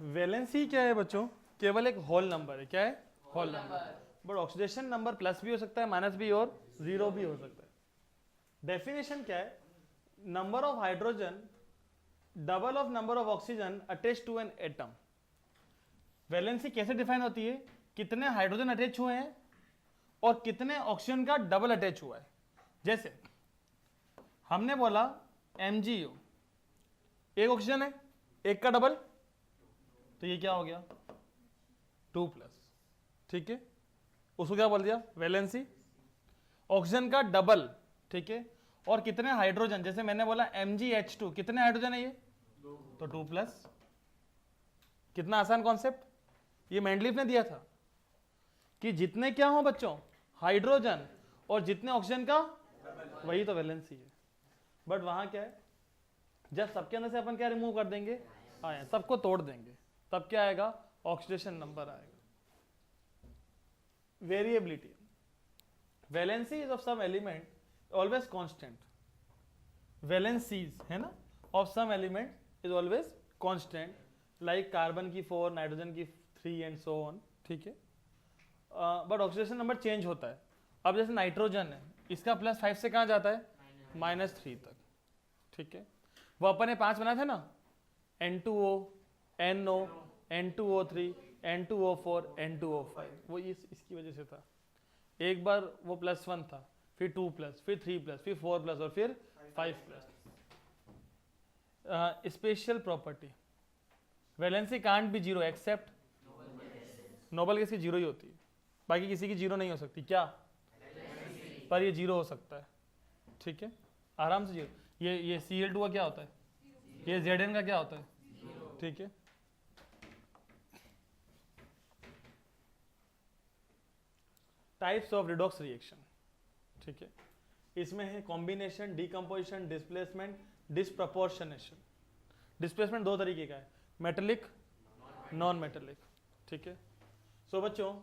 वैलेंसी क्या है बच्चों? केवल एक होल नंबर है। क्या है? Whole number. But oxidation number plus भी हो सकता है, माइनस भी और जीरो भी हो सकता है। डेफिनेशन क्या है? Number of hydrogen double of number of oxygen attach to an atom. Valency कैसे डिफाइन होती है? कितने हाइड्रोजन अटैच हुए हैं और कितने ऑक्सीजन का डबल अटैच हुआ है। जैसे हमने बोला MgO, एक ऑक्सीजन है, एक का डबल, तो ये क्या हो गया? 2+। ठीक है, उसको क्या बोल दिया? वैलेंसी। ऑक्सीजन का डबल, ठीक है, और कितने हाइड्रोजन, जैसे मैंने बोला MgH2, कितने हाइड्रोजन है ये? तो 2+। कितना आसान कॉन्सेप्ट। ये मेंडलीफ ने दिया था कि जितने क्या हो बच्चों, हाइड्रोजन, और जितने ऑक्सीजन का, वही तो वैलेंसी है। बट वहां क्या है, जब सबके अंदर से अपन क्या रिमूव कर देंगे, सबको तोड़ देंगे, तब क्या आएगा? ऑक्सीडेशन नंबर आएगा। Variability, valency is of some element always constant. Valencies है ना of some element is always constant, like carbon की 4, नाइट्रोजन की 3 एंड सो ऑन। ठीक है, बट ऑक्सीडेशन नंबर चेंज होता है। अब जैसे नाइट्रोजन है, इसका +5 से कहाँ जाता है? -3 तक। ठीक है, वो अपन ने 5 बनाए थे ना, N2O, NO, N2O3, N2O4, N2O5, वो इसकी वजह से था। एक बार वो +1 था, फिर 2+, फिर 3+, फिर 4+, और फिर 5+। Special property, valency can't be zero except noble gas की जीरो ही होती है, बाकी किसी की जीरो नहीं हो सकती। क्या? पर ये जीरो हो सकता है। ठीक है, आराम से जीरो। ये Cl2 का क्या होता है? ये Zn का क्या होता है? ठीक है, टाइप्स ऑफ रिडॉक्स रिएक्शन। ठीक है, इसमें है combination, decomposition, displacement, disproportionation. Displacement दो तरीके का है, मेटेलिक, नॉन मेटेलिक। ठीक है, सो बच्चों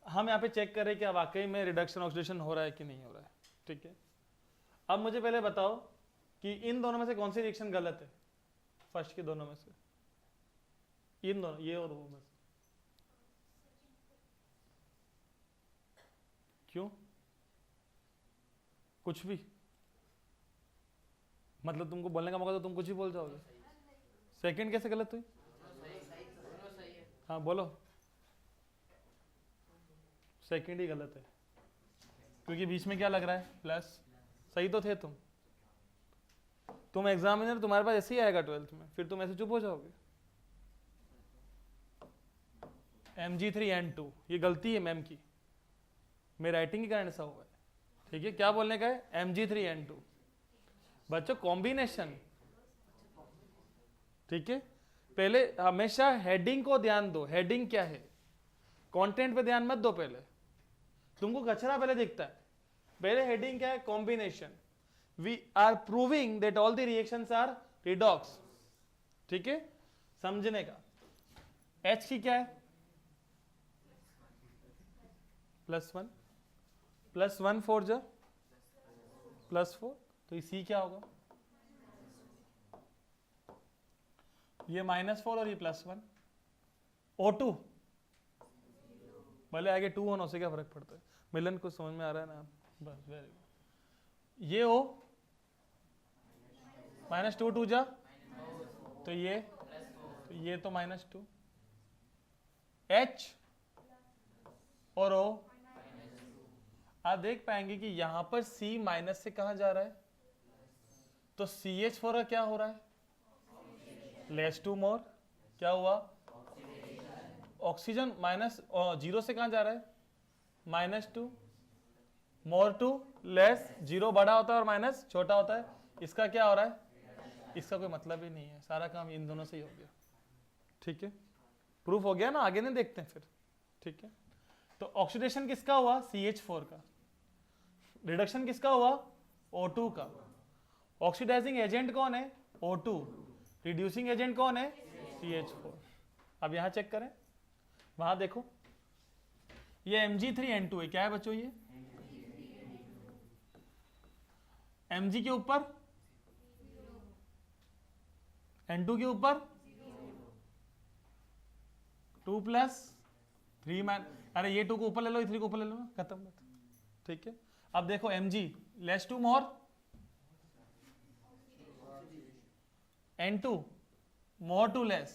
हम यहाँ पे चेक करें कि वाकई में रिडक्शन ऑक्सीडेशन हो रहा है कि नहीं हो रहा है। ठीक है, अब मुझे पहले बताओ कि इन दोनों में से कौन सी रिएक्शन गलत है? फर्स्ट के दोनों में से, इन दोनों, ये और वो में से। क्यों? कुछ भी, मतलब तुमको बोलने का मौका तो तुम कुछ भी बोल जाओगे। सेकंड कैसे गलत हुई? हाँ बोलो। सेकंड ही गलत है, क्योंकि बीच में क्या लग रहा है? प्लस। सही तो थे तुम एग्जामिनर, तुम्हारे पास ऐसे ही आएगा 12th में, फिर तुम ऐसे चुप हो जाओगे। Mg3N2, ये गलती है मैम की, मेरी राइटिंग के कारण ऐसा हुआ है। ठीक है, क्या बोलने का है? Mg3N2। बच्चों कॉम्बिनेशन, ठीक है, पहले हमेशा हेडिंग को ध्यान दो। हेडिंग क्या है? कंटेंट पे ध्यान मत दो। पहले तुमको कचरा पहले दिखता है, पहले हेडिंग क्या है? Combination. We are proving that all the reactions are redox. ठीक है, समझने का। H की क्या है? +1, +1 4 जा +4, तो ये C क्या होगा? ये -4 और ये +1। O2 भले आगे 2 होना, उससे क्या फर्क पड़ता है? मिलन को समझ में आ रहा है ना? बस, वेरी गुड। ये O -2 2 जा, तो ये तो -2। H और O, आप देख पाएंगे कि यहां पर C माइनस से कहां जा रहा है? तो CH4 का क्या हो रहा है? लेस टू मोर। क्या हुआ? ऑक्सीजन -0 से कहां जा रहा है? -2। मोर टू लेस, 0 बड़ा होता है और माइनस छोटा होता है। इसका क्या हो रहा है? इसका कोई मतलब ही नहीं है, सारा काम इन दोनों से ही हो गया। ठीक है, प्रूफ हो गया ना, आगे नहीं देखते हैं फिर। ठीक है, तो ऑक्सीडेशन किसका हुआ? CH4 का। रिडक्शन किसका हुआ? O2 का। ऑक्सीडाइजिंग एजेंट कौन है? O2। रिड्यूसिंग एजेंट कौन है? CH4। अब यहां चेक करें, वहां देखो, ये Mg3N2 है। क्या है बच्चों? ये Mg के ऊपर, N2 के ऊपर, 2 प्लस 3 माइन, अरे ये 2 को ऊपर ले लो, 3 को ऊपर ले लो ना, खत्म बात। ठीक है, अब देखो mg less to more n2 more to less,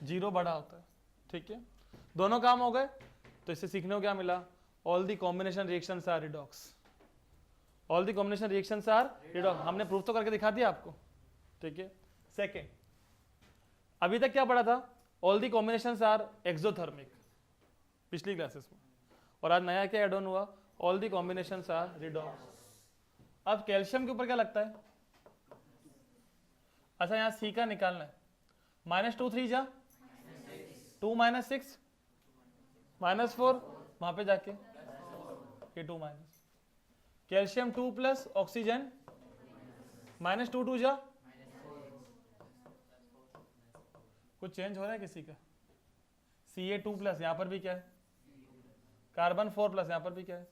0 बड़ा होता है। ठीक है, दोनों काम हो गए। तो इससे सीखने को क्या मिला? All the combination reactions are redox, all the combination reactions are redox. हमने प्रूफ तो करके दिखा दिया आपको। ठीक है, सेकेंड, अभी तक क्या पढ़ा था? All the combinations are exothermic पिछली क्लासेस में, और आज नया क्या एड ऑन हुआ? All the combinations are redox. अब कैल्शियम के ऊपर क्या लगता है? अच्छा, यहां सी का निकालना है। -2 3 जा 2 -6 -4, वहां पे जाके ये 2 माइनस, कैल्शियम 2 प्लस ऑक्सीजन -2 2 जा, कुछ चेंज हो रहा है किसी का? Ca2 प्लस, यहां पर भी क्या है? कार्बन 4 प्लस, यहां पर भी क्या है?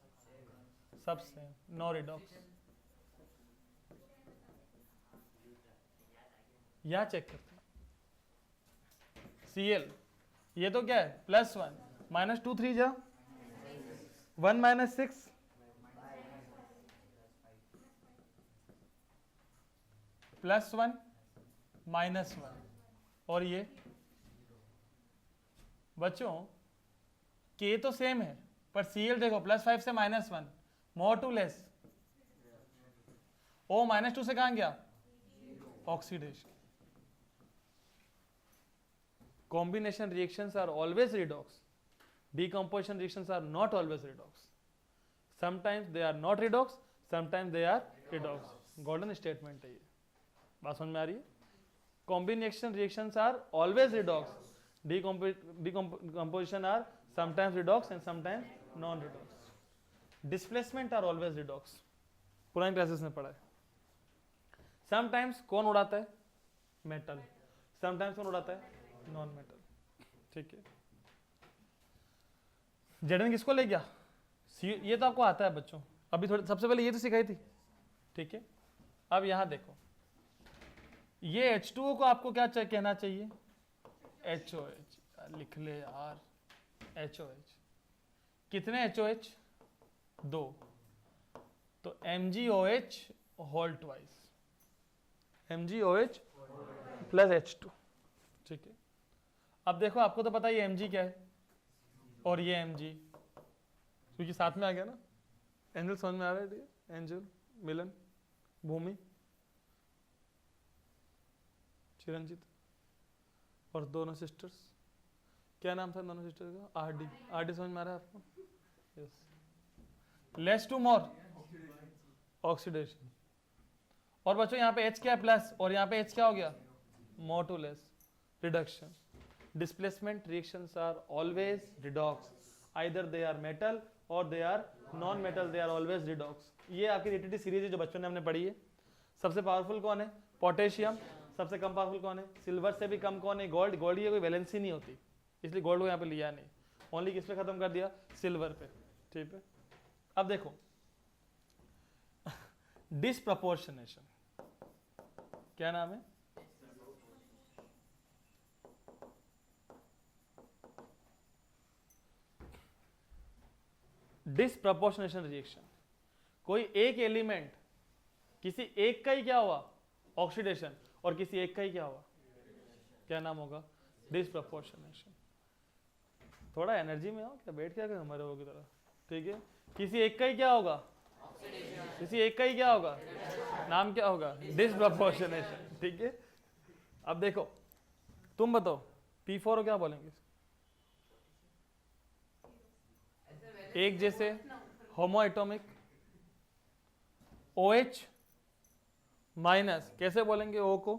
सब सेम, नो रिडॉक्स। यहां चेक करते हैं, Cl, ये तो क्या है? +1 -2 3 जा 1 -6 +1 -1, और ये बच्चों K तो सेम है, पर Cl देखो +5 से -1, मोर टू लेस, O -2 से कहां गया? Oxidation. Combination reactions are always redox. Decomposition reactions are not always redox. Sometimes they are not redox, sometimes they are redox. Golden statement है ये, बात समझ में आ रही है? Combination reactions are always redox. Decomposition are sometimes redox and sometimes non-redox. Displacement are always redox. पुरानी classes में पढ़ा है। Sometimes कौन उड़ाता है? मेटल। Sometimes कौन उड़ाता है? Non metal. ठीक है, जेडन किसको ले गया? ये तो आपको आता है बच्चों, अभी थोड़ी सबसे पहले ये तो सिखाई थी। ठीक है, अब यहां देखो, ये H2O को आपको क्या कहना चाहिए? HOH, लिख ले यार, HOH। कितने HOH? 2, तो MgOH whole twice, MgOH plus H2। ठीक है, अब देखो आपको तो पता है Mg क्या है, और ये Mg, क्योंकि साथ में आ गया ना। एंजल समझ में आ रहा है? ठीक है, एंजल, मिलन, भूमि, चिरंजीत, और दोनों सिस्टर्स, क्या नाम था दोनों सिस्टर का? आरडी। आरडी समझ में आ रहा है आपको? Yes. Less to more oxidation, और बच्चों यहाँ पे H क्या है? प्लस, और यहाँ पे H क्या हो गया? More to less, reduction. Displacement reactions are always redox. Either they are metal or they are non-metal. They are always redox. ये आपकी रिलेटिविटी सीरीज है जो बच्चों ने हमने पढ़ी है। सबसे पावरफुल कौन है? पोटेशियम। सबसे कम पावरफुल कौन है? सिल्वर से भी कम कौन है? गोल्ड। गोल्ड की कोई वैलेंसी नहीं होती, इसलिए गोल्ड को यहाँ पे लिया नहीं, ओनली किस पे खत्म कर दिया? सिल्वर पे। ठीक है, अब देखो डिसप्रपोर्शनेशन, क्या नाम है? Disproportionation reaction. कोई एक एलिमेंट, किसी एक का ही क्या हुआ? ऑक्सीडेशन, और किसी एक का ही क्या हुआ? क्या नाम होगा? डिसप्रपोर्शनेशन। थोड़ा एनर्जी में आओ, क्या बैठ क्या कर हमारे वो की तरह। ठीक है, किसी एक का ही क्या होगा? किसी एक का ही क्या होगा? नाम क्या होगा? डिसप्रपोर्शनेशन। ठीक है, अब देखो तुम बताओ P4 क्या बोलेंगे? एक जैसे, होमो एटॉमिक, OH माइनस, कैसे बोलेंगे O को?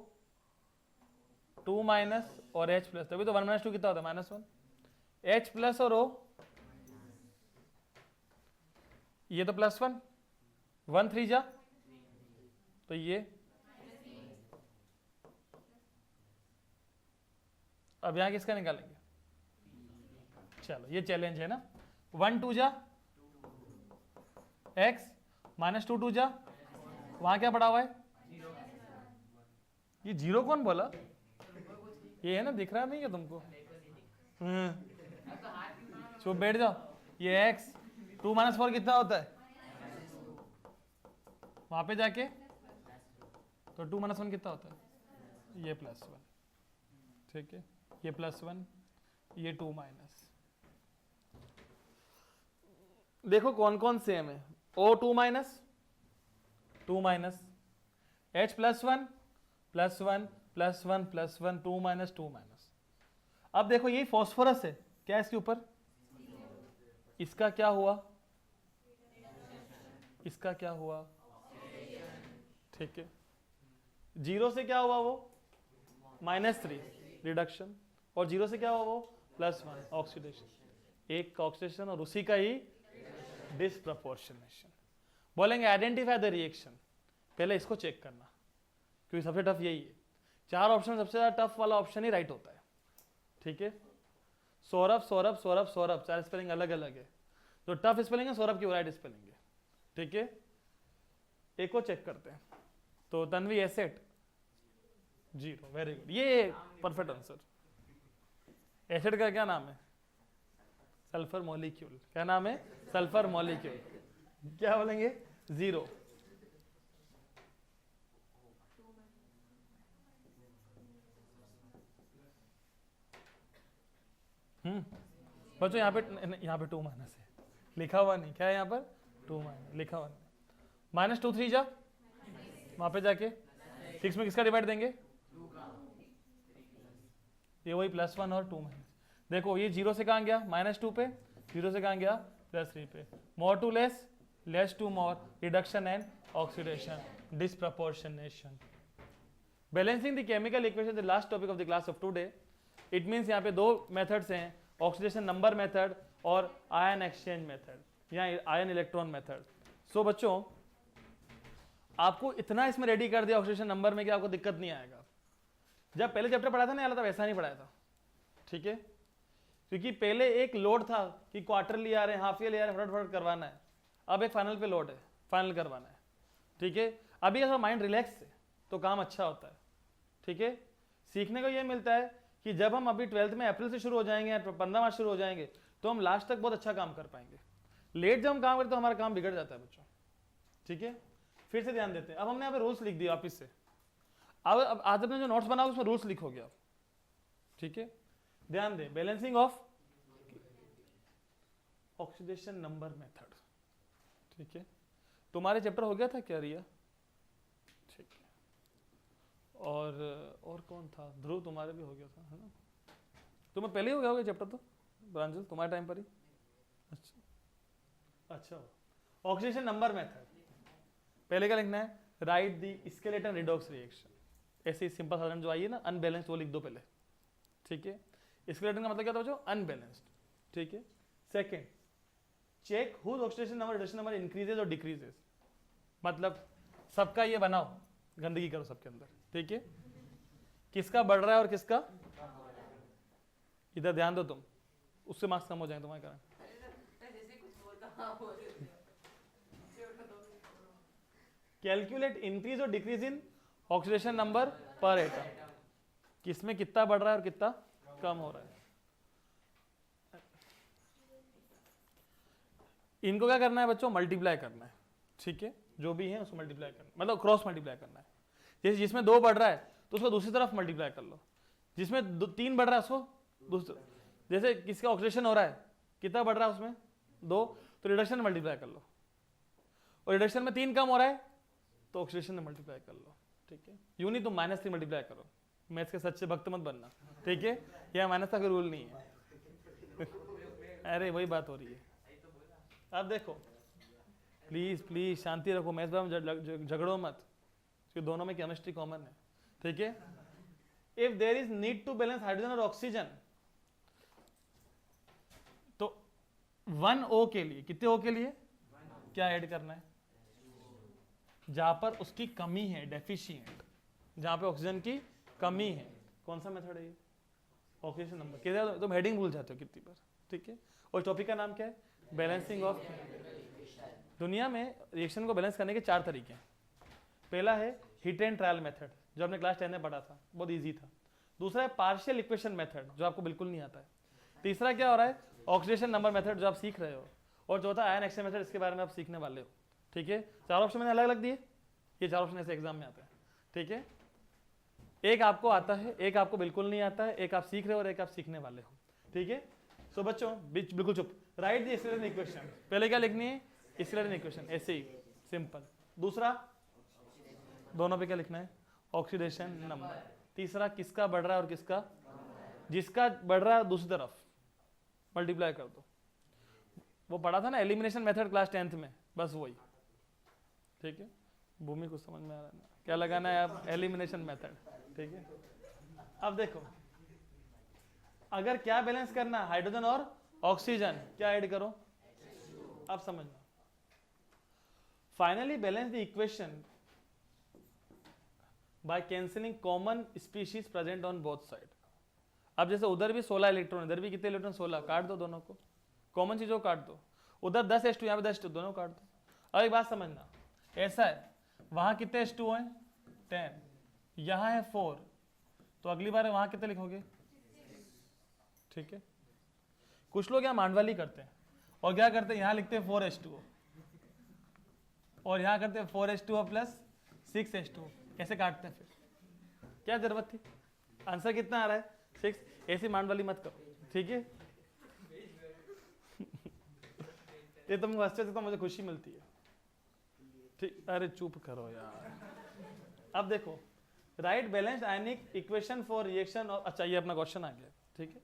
2 माइनस और H प्लस, तभी तो 1 - 2 कितना होता है? -1। H प्लस और O, ये तो +1, 1 3 जा, तो ये, अब यहां किसका निकालेंगे? चलो ये चैलेंज है ना। 1 2 जा x, -2 2 जा, वहां क्या पड़ा हुआ है? ये 0 कौन बोला? ये है ना, दिख रहा नहीं है तुमको? चुप बैठ जाओ। ये x 2 - 4 कितना होता है वहां पे जाके, तो 2 - 1 कितना होता है ये +1, ठीक है, ये +1 ये 2 माइनस। देखो कौन कौन सेम है, O2 minus 2 minus, H +1 +1 +1 +1 2 minus 2 minus. अब देखो ये फॉस्फोरस है, क्या है इसके ऊपर, इसका क्या हुआ, इसका क्या हुआ, ठीक है, 0 से क्या हुआ वो -3 रिडक्शन, और 0 से क्या हुआ वो +1 ऑक्सीडेशन, एक का ऑक्सीडेशन और उसी का ही डिसप्रपोर्शनेशन। बोलेंगे आइडेंटिफाई द रिएक्शन, पहले इसको चेक करना क्योंकि सबसे टफ यही है। 4 ऑप्शन सबसे ज्यादा टफ वाला ऑप्शन ही राइट होता है, ठीक है। सौरभ सौरभ सौरभ सौरभ 4 स्पेलिंग अलग अलग है, जो टफ स्पेलिंग है सौरभ की राइट स्पेलिंग है, ठीक है। एक को चेक करते हैं, तो तन्वी एसेट 0, वेरी गुड, ये परफेक्ट आंसर। एसिड का क्या नाम है, सल्फर मॉलिक्यूल, क्या नाम है, सल्फर मॉलिक्यूल, क्या बोलेंगे 0। बच्चों यहाँ पे 2 माइनस है, लिखा हुआ नहीं, क्या है यहाँ पर 2 माइनस लिखा हुआ नहीं, -2 3 जा वहां पे जाके 6 में किसका डिवाइड देंगे, ये वही +1 और 2 माइनस। देखो ये 0 से कहाँ गया -2 पे, 0 से कहाँ गया +3 पे, more to less, less to more, reduction and oxidation, disproportionation. Balancing the chemical equation, the last topic of the class of today. It means यहाँ पे 2 मेथड्स हैं, ऑक्सीडेशन नंबर मेथड और आयन एक्सचेंज मेथड, यहाँ ion electron method. So बच्चों आपको इतना इसमें ready कर दिया ऑक्सीडेशन नंबर में कि आपको दिक्कत नहीं आएगा। जब पहले चैप्टर पढ़ा था ना था वैसा नहीं पढ़ाया था, ठीक है, क्योंकि पहले एक लोड था कि क्वार्टरली आ रहे हैं, हाफ ईयरली आ रहे हैं, फटाफट करवाना है। अब एक फाइनल पे लोड है, फाइनल करवाना है, ठीक है। अभी अगर माइंड रिलैक्स है तो काम अच्छा होता है, ठीक है। सीखने को ये मिलता है कि जब हम अभी 12th में अप्रैल से शुरू हो जाएंगे या 15 मार्च शुरू हो जाएंगे तो हम लास्ट तक बहुत अच्छा काम कर पाएंगे। लेट जब हम काम करते तो हमारा काम बिगड़ जाता है बच्चों, ठीक है। फिर से ध्यान देते हैं। अब हमने यहाँ पे रूल्स लिख दिए वापिस से, अब आज अपने जो नोट्स बनाओ उसमें रूल्स लिखोगे आप, ठीक है। ध्यान दे, balancing of oxidation number method, ठीक है। तुम्हारे चैप्टर हो गया था क्या रिया, ठीक है। और कौन था, ध्रुव तुम्हारे भी हो गया था, है ना, तुम्हें पहले ही हो गया होगा चैप्टर तो, ब्रांजल तुम्हारे टाइम पर ही, अच्छा। ऑक्सीडेशन नंबर मेथड पहले क्या लिखना है, right the skeleton redox reaction, ऐसे सिंपल साधारण जो आई है ना, अनबैलेंस्ड वो लिख दो पहले, ठीक है। स्केलेटन का मतलब क्या था बच्चों, अनबैलेंस्ड, ठीक है। Second, check whose oxidation number reduction number increases और डिक्रीजेज, मतलब सबका ये बनाओ, गंदगी करो सबके अंदर, ठीक है। किसका बढ़ रहा है और किसका, इधर ध्यान दो तुम, उससे मार्क्स कम हो जाएंगे तुम्हारे कारण। कैलकुलेट इंक्रीज और डिक्रीज इन ऑक्सीडेशन नंबर पर एटम, किसमें कितना बढ़ रहा है और कितना कम हो रहा है। इनको क्या करना है बच्चों, मल्टीप्लाई करना है, ठीक है। जो भी है उसको मल्टीप्लाई करना, मतलब क्रॉस मल्टीप्लाई करना है। जैसे जिसमें 2 बढ़ रहा है तो उसको दूसरी तरफ मल्टीप्लाई कर लो, जिसमें 3 बढ़ रहा है उसको दूसरा, जैसे किसका ऑक्सीडेशन हो रहा है, कितना बढ़ रहा है उसमें 2, तो रिडक्शन मल्टीप्लाई कर लो, और रिडक्शन में 3 कम हो रहा है तो ऑक्सीडेशन में मल्टीप्लाई कर लो, ठीक है। यूं नहीं तुम -3 मल्टीप्लाई करो, मैथ्स के सच्चे भक्त मत बनना, ठीक है। यह माइनस का कोई रूल नहीं है। अरे वही बात हो रही है। अब देखो प्लीज प्लीज शांति रखो, मैथ्स में झगड़ो मत, क्योंकि दोनों में केमिस्ट्री कॉमन है, ठीक है। If there is need to balance hydrogen और ऑक्सीजन, तो 1 O के लिए, कितने O के लिए क्या ऐड करना है, जहां पर उसकी कमी है, डेफिशिएंट, जहां पे ऑक्सीजन की कमी है। कौन सा मेथड है ये, ऑक्सीडेशन नंबर, कितने तुम हेडिंग भूल जाते हो कितनी बार, ठीक है। और टॉपिक का नाम क्या है, बैलेंसिंग ऑफ। दुनिया में रिएक्शन को बैलेंस करने के 4 तरीके हैं। पहला है हिट एंड ट्रायल मेथड, जो आपने क्लास 10 में पढ़ा था, बहुत इजी था। दूसरा है पार्शियल इक्वेशन मेथड, जो आपको बिल्कुल नहीं आता है। तीसरा क्या हो रहा है, ऑक्सीडेशन नंबर मेथड जो आप सीख रहे हो, और चौथा आयन एक्सचेंज मेथड, इसके बारे में आप सीखने वाले हो। ठीक है, चार ऑप्शन मैंने अलग अलग दिए, ये चार ऑप्शन ऐसे एग्जाम में आते हैं। ठीक है, एक आपको आता है, एक आपको बिल्कुल नहीं आता है, एक आप सीख रहे हो और एक आप सीखने वाले हो। ठीक है, सो बच्चों बिल्कुल चुप, राइट द एक्सीलरेशन इक्वेशन। पहले क्या लिखनी है, एक्सीलरेशन इक्वेशन, ऐसे ही सिंपल। दूसरा दोनों पे क्या लिखना है, ऑक्सीडेशन नंबर। तीसरा किसका बढ़ रहा है और किसका, जिसका बढ़ रहा है दूसरी तरफ मल्टीप्लाई कर दो। वो पढ़ा था ना एलिमिनेशन मेथड क्लास 10th में, बस वही। ठीक है, भूमि को समझ में आ रहा है क्या लगाना है आप, एलिमिनेशन मेथड। ठीक है, अब देखो अगर क्या बैलेंस करना, हाइड्रोजन और ऑक्सीजन, क्या ऐड करो, अब समझना। Finally balance the equation by cancelling common species present on both side. अब जैसे उधर भी 16 इलेक्ट्रॉन, इधर भी कितने इलेक्ट्रॉन, 16, काट दो दोनों को, कॉमन चीजों को काट दो। उधर 10 H2, यहाँ पे 10 H2, दोनों काट दो। अब एक बात समझना, ऐसा है वहां कितने H2 हैं, 10, यहाँ है 4, तो अगली बार वहां कितने लिखोगे, 6। ठीक है, कुछ लोग यहाँ मांडवाली करते हैं और क्या करते हैं, यहाँ लिखते हैं 4H2O और यहाँ करते हैं 4H2O प्लस 6H2O। कैसे काटते हैं फिर, क्या जरूरत थी, आंसर कितना आ रहा है, 6। ऐसी मांडवाली मत करो। ठीक है, ये तुम अच्छे से, तो मुझे खुशी मिलती है। ठीक, अरे चुप करो यार। अब देखो, right balanced ionic equation for reaction और, अच्छा ये अपना क्वेश्चन आ गया। ठीक है,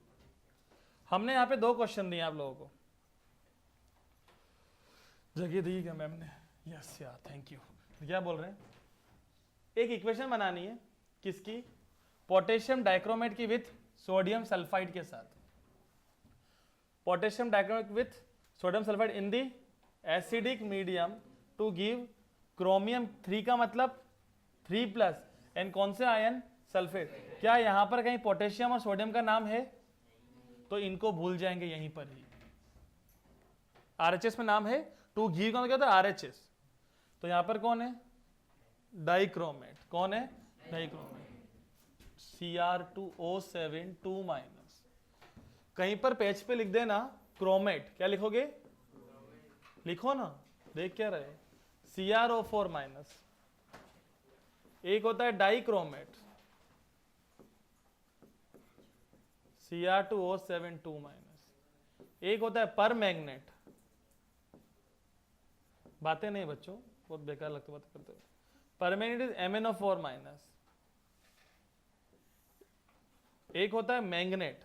हमने यहाँ पे 2 क्वेश्चन दिए आप लोगों को, जगह दी क्या मैम ने, यस यार थैंक यू। क्या बोल रहे हैं, एक इक्वेशन बनानी है किसकी, पोटेशियम डाइक्रोमेट की विथ सोडियम सल्फाइड के साथ, potassium dichromate with sodium sulphide in the acidic medium to give chromium 3 का मतलब 3+, एंड कौन से आयन, सल्फेट। क्या यहां पर कहीं पोटेशियम और सोडियम का नाम है, तो इनको भूल जाएंगे यहीं पर ही। RHS में नाम है, टू गिव का क्या होता है, RHS, तो यहां पर कौन है, डाइक्रोमेट, कौन है, डाइक्रोमेट, Cr2O7 2-। कहीं पर पेज पे लिख देना क्रोमेट, क्या लिखोगे, लिखो ना, देख क्या रहे, CrO4-। एक होता है डाइक्रोमेट, Cr2O7 2-। एक होता है परमैंगनेट, बातें नहीं बच्चों, बहुत बेकार लगता बात करते हो। Permanganate is MnO4-। एक होता है मैंगनेट,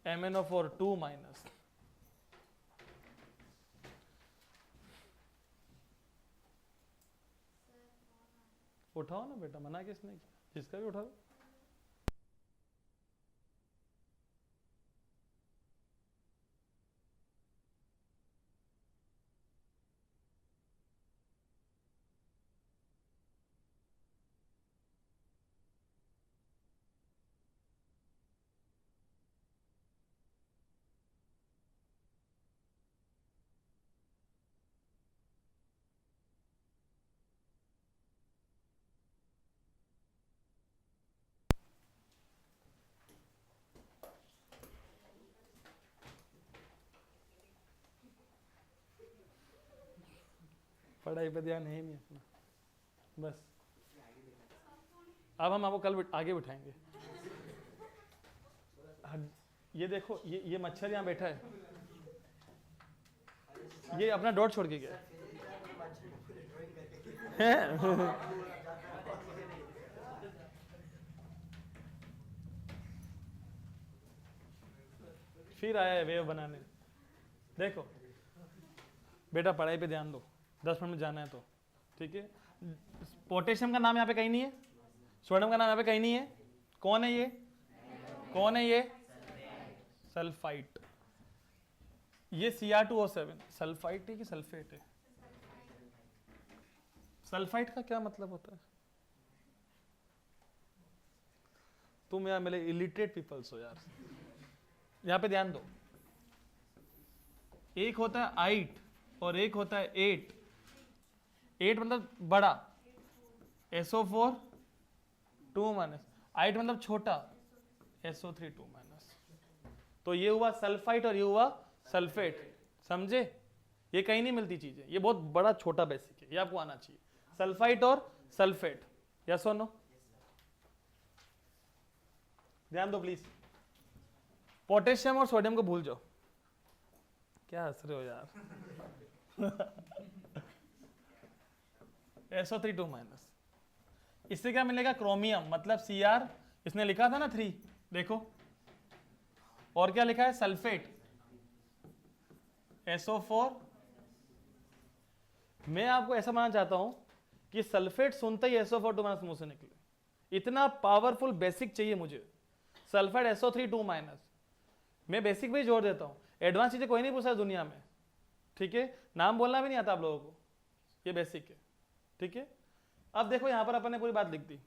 MnO4 2-। उठाओ ना बेटा, मना किसने किया, जिसका भी उठाओ। पढ़ाई पे ध्यान है ही नहीं अपना, बस। अब हम आपको कल आगे बिठाएंगे। ये देखो, ये मच्छर यहाँ बैठा है, ये अपना डॉट छोड़ के गया है। फिर आया है वेव बनाने। देखो बेटा, पढ़ाई पे ध्यान दो, 10 मिनट में जाना है तो। ठीक है, पोटेशियम का नाम यहाँ पे कहीं नहीं है, सोडियम का नाम यहाँ पे कहीं नहीं है, कौन है ये, कौन है ये, सल्फाइट। ये Cr2O7 सल्फाइट है कि सल्फेट है, सल्फाइट का क्या मतलब होता है, तुम यार मेरे इलिटरेट पीपल्स हो यार। यहां पे ध्यान दो, एक होता है 8 और एक होता है 8। 8 मतलब बड़ा, SO4 2 माइनस, आइट मतलब छोटा, SO3 2 माइनस। तो ये हुआ सल्फाइट और ये हुआ सल्फेट, समझे? ये कहीं नहीं मिलती चीजें, ये बहुत बड़ा छोटा बेसिक है, ये आपको आना चाहिए। सल्फाइट और सल्फेट, यस और नो? ध्यान दो प्लीज। पोटेशियम और सोडियम को भूल जाओ। क्या हंस रहे हो यार? SO3 2 minus. इससे क्या मिलेगा? क्रोमियम, मतलब Cr, इसने लिखा था ना 3, देखो। और क्या लिखा है? Sulphate, SO4। मैं आपको ऐसा मानना चाहता हूं कि सल्फेट सुनते ही SO4 2 माइनस मुंह से निकले, इतना पावरफुल बेसिक चाहिए मुझे। Sulphate SO3 2 minus. मैं बेसिक पे जोर देता हूं, एडवांस चीजें कोई नहीं पूछा दुनिया में, ठीक है? नाम बोलना भी नहीं आता आप लोगों को, ये बेसिक है, ठीक है? अब देखो यहां पर अपन ने पूरी बात लिख दी।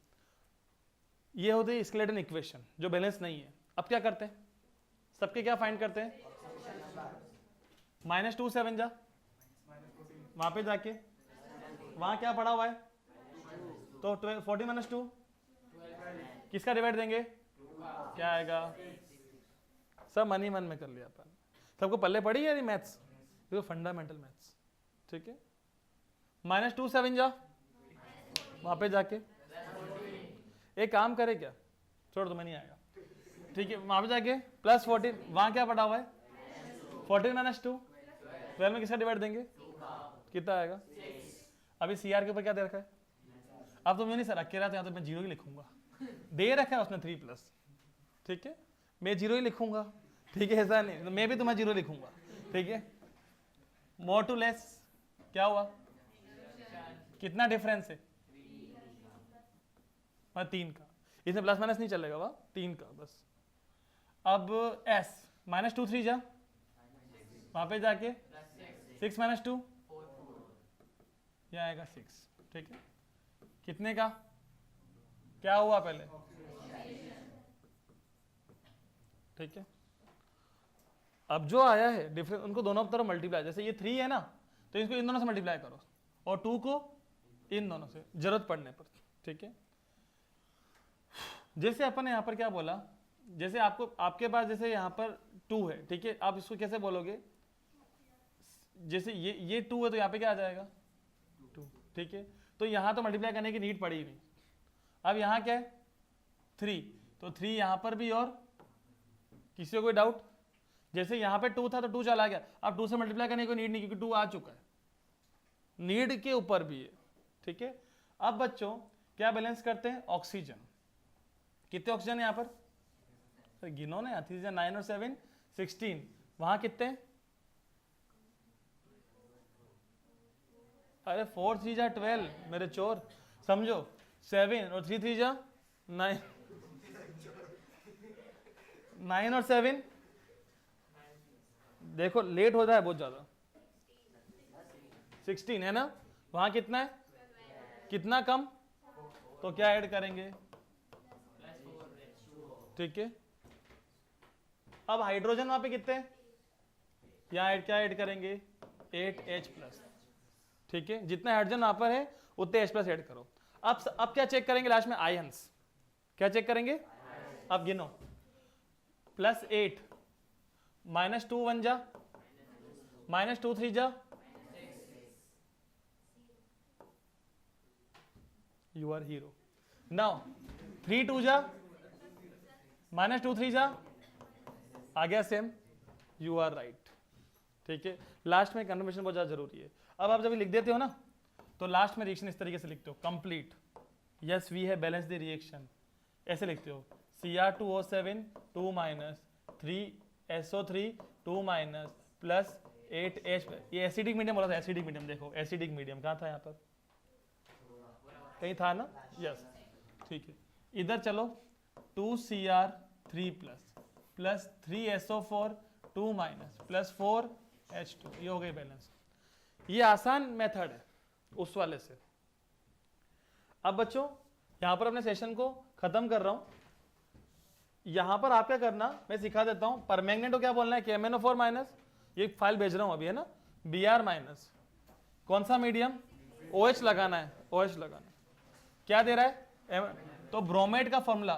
ये होती है स्केलेटन इक्वेशन जो बैलेंस नहीं है। अब क्या करते हैं? सबके क्या फाइंड करते हैं? -2 7 जा, वहां पे जाके वहां क्या पड़ा हुआ है? तो 14 - 2 किसका डिवाइड देंगे? क्या आएगा? सब मन ही मन में कर लिया अपन। सबको पल्ले पड़ी है मैथ्स, देखो फंडामेंटल मैथ्स, ठीक है? -2 7 जा, वहां पे जाके एक काम करे क्या, छोड़ दो, मैं नहीं आएगा, ठीक है? वहां पे जाके +14, वहां क्या पड़ा हुआ है? 14 - 2, 12 में किसका डिवाइड देंगे? कितना आएगा? अभी CR के ऊपर क्या दे रखा है? अब तो मैं नहीं सर अकेला था, तो मैं 0 ही लिखूंगा। दे रखा है उसने 3+, ठीक है? मैं 0 ही लिखूंगा, ठीक है? ऐसा नहीं, तो मैं भी तुम्हारा 0 लिखूंगा, ठीक है? मोर टू लेस क्या हुआ? कितना डिफरेंस है? 3 का। इसमें प्लस माइनस नहीं चलेगा, वह 3 का बस। अब S -2 3 जा, वहां पे जाके 6 - 2 यह आएगा 6, ठीक है? कितने का? क्या हुआ पहले? ठीक है? अब जो आया है डिफरेंस, उनको दोनों तरफ मल्टीप्लाई, जैसे ये 3 है ना, तो इसको इन दोनों से मल्टीप्लाई करो और 2 को इन दोनों से, जरूरत पड़ने पर, ठीक है? जैसे अपन ने यहां पर क्या बोला, जैसे आपको आपके पास जैसे यहां पर 2 है, ठीक है? आप इसको कैसे बोलोगे? जैसे ये 2 है तो यहां पे क्या आ जाएगा? 2, ठीक है? तो यहां तो मल्टीप्लाई करने की नीड पड़ी नहीं। अब यहां क्या है? 3, तो 3 यहां पर भी, और किसी को कोई डाउट? जैसे यहां पे 2 था तो 2 चला गया, अब 2 से मल्टीप्लाई करने की कोई नीड नहीं, क्योंकि 2 आ चुका है, नीड के ऊपर भी है, ठीक है? अब बच्चों क्या बैलेंस करते हैं? ऑक्सीजन। कितने ऑक्सीजन है यहां पर? तो गिनो ना, 3 9 और 7 16, वहां कितने? अरे 4 3 जा 12 मेरे चोर, समझो 7 और 3 3 जा 9, 9 और 7, देखो लेट हो जाए बहुत ज्यादा, 16 है ना? वहां कितना है? कितना कम? तो क्या ऐड करेंगे? ठीक है? अब हाइड्रोजन वहां पे कितने हैं? यहाँ क्या ऐड करेंगे? 8H+, ठीक है? जितना हाइड्रोजन वहां पर है उतने H+ ऐड करो। अब क्या चेक करेंगे लास्ट में? आयंस। क्या चेक करेंगे? अब गिनो, +8 -2 1 जा, -2 3 जा, यू आर हीरो। नाउ 3 2 जा, -2 3 जा, आ गया सेम, यू आर राइट, ठीक है? लास्ट में कंफर्मेशन बहुत ज्यादा जरूरी है। अब आप जब लिख देते हो ना, तो लास्ट में रिएक्शन इस तरीके से लिखते हो, complete, yes we have balance the reaction, ऐसे लिखते हो, Cr2O7 2 - 3SO3 2 - +8H। ये एसिडिक मीडियम बोला था, एसिडिक मीडियम, देखो एसिडिक मीडियम कहाँ था? यहाँ पर कहीं था ना? यस, ठीक है? इधर चलो 2Cr3+ +3SO4 2 +4H2, ये हो गई बैलेंस। ये आसान मेथड है उस वाले से। अब बच्चों यहां पर अपने सेशन को खत्म कर रहा हूं। यहां पर आप क्या करना, मैं सिखा देता हूं। परमैंगनेट को क्या बोलना है? KMnO4-, ये फाइल भेज रहा हूं अभी, है ना? Br-, कौन सा मीडियम? OH लगाना है, OH लगाना है। क्या दे रहा है? तो ब्रोमेट का फॉर्मूला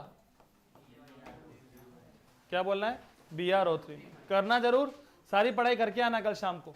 क्या बोलना है, BrO3। करना जरूर, सारी पढ़ाई करके आना कल शाम को।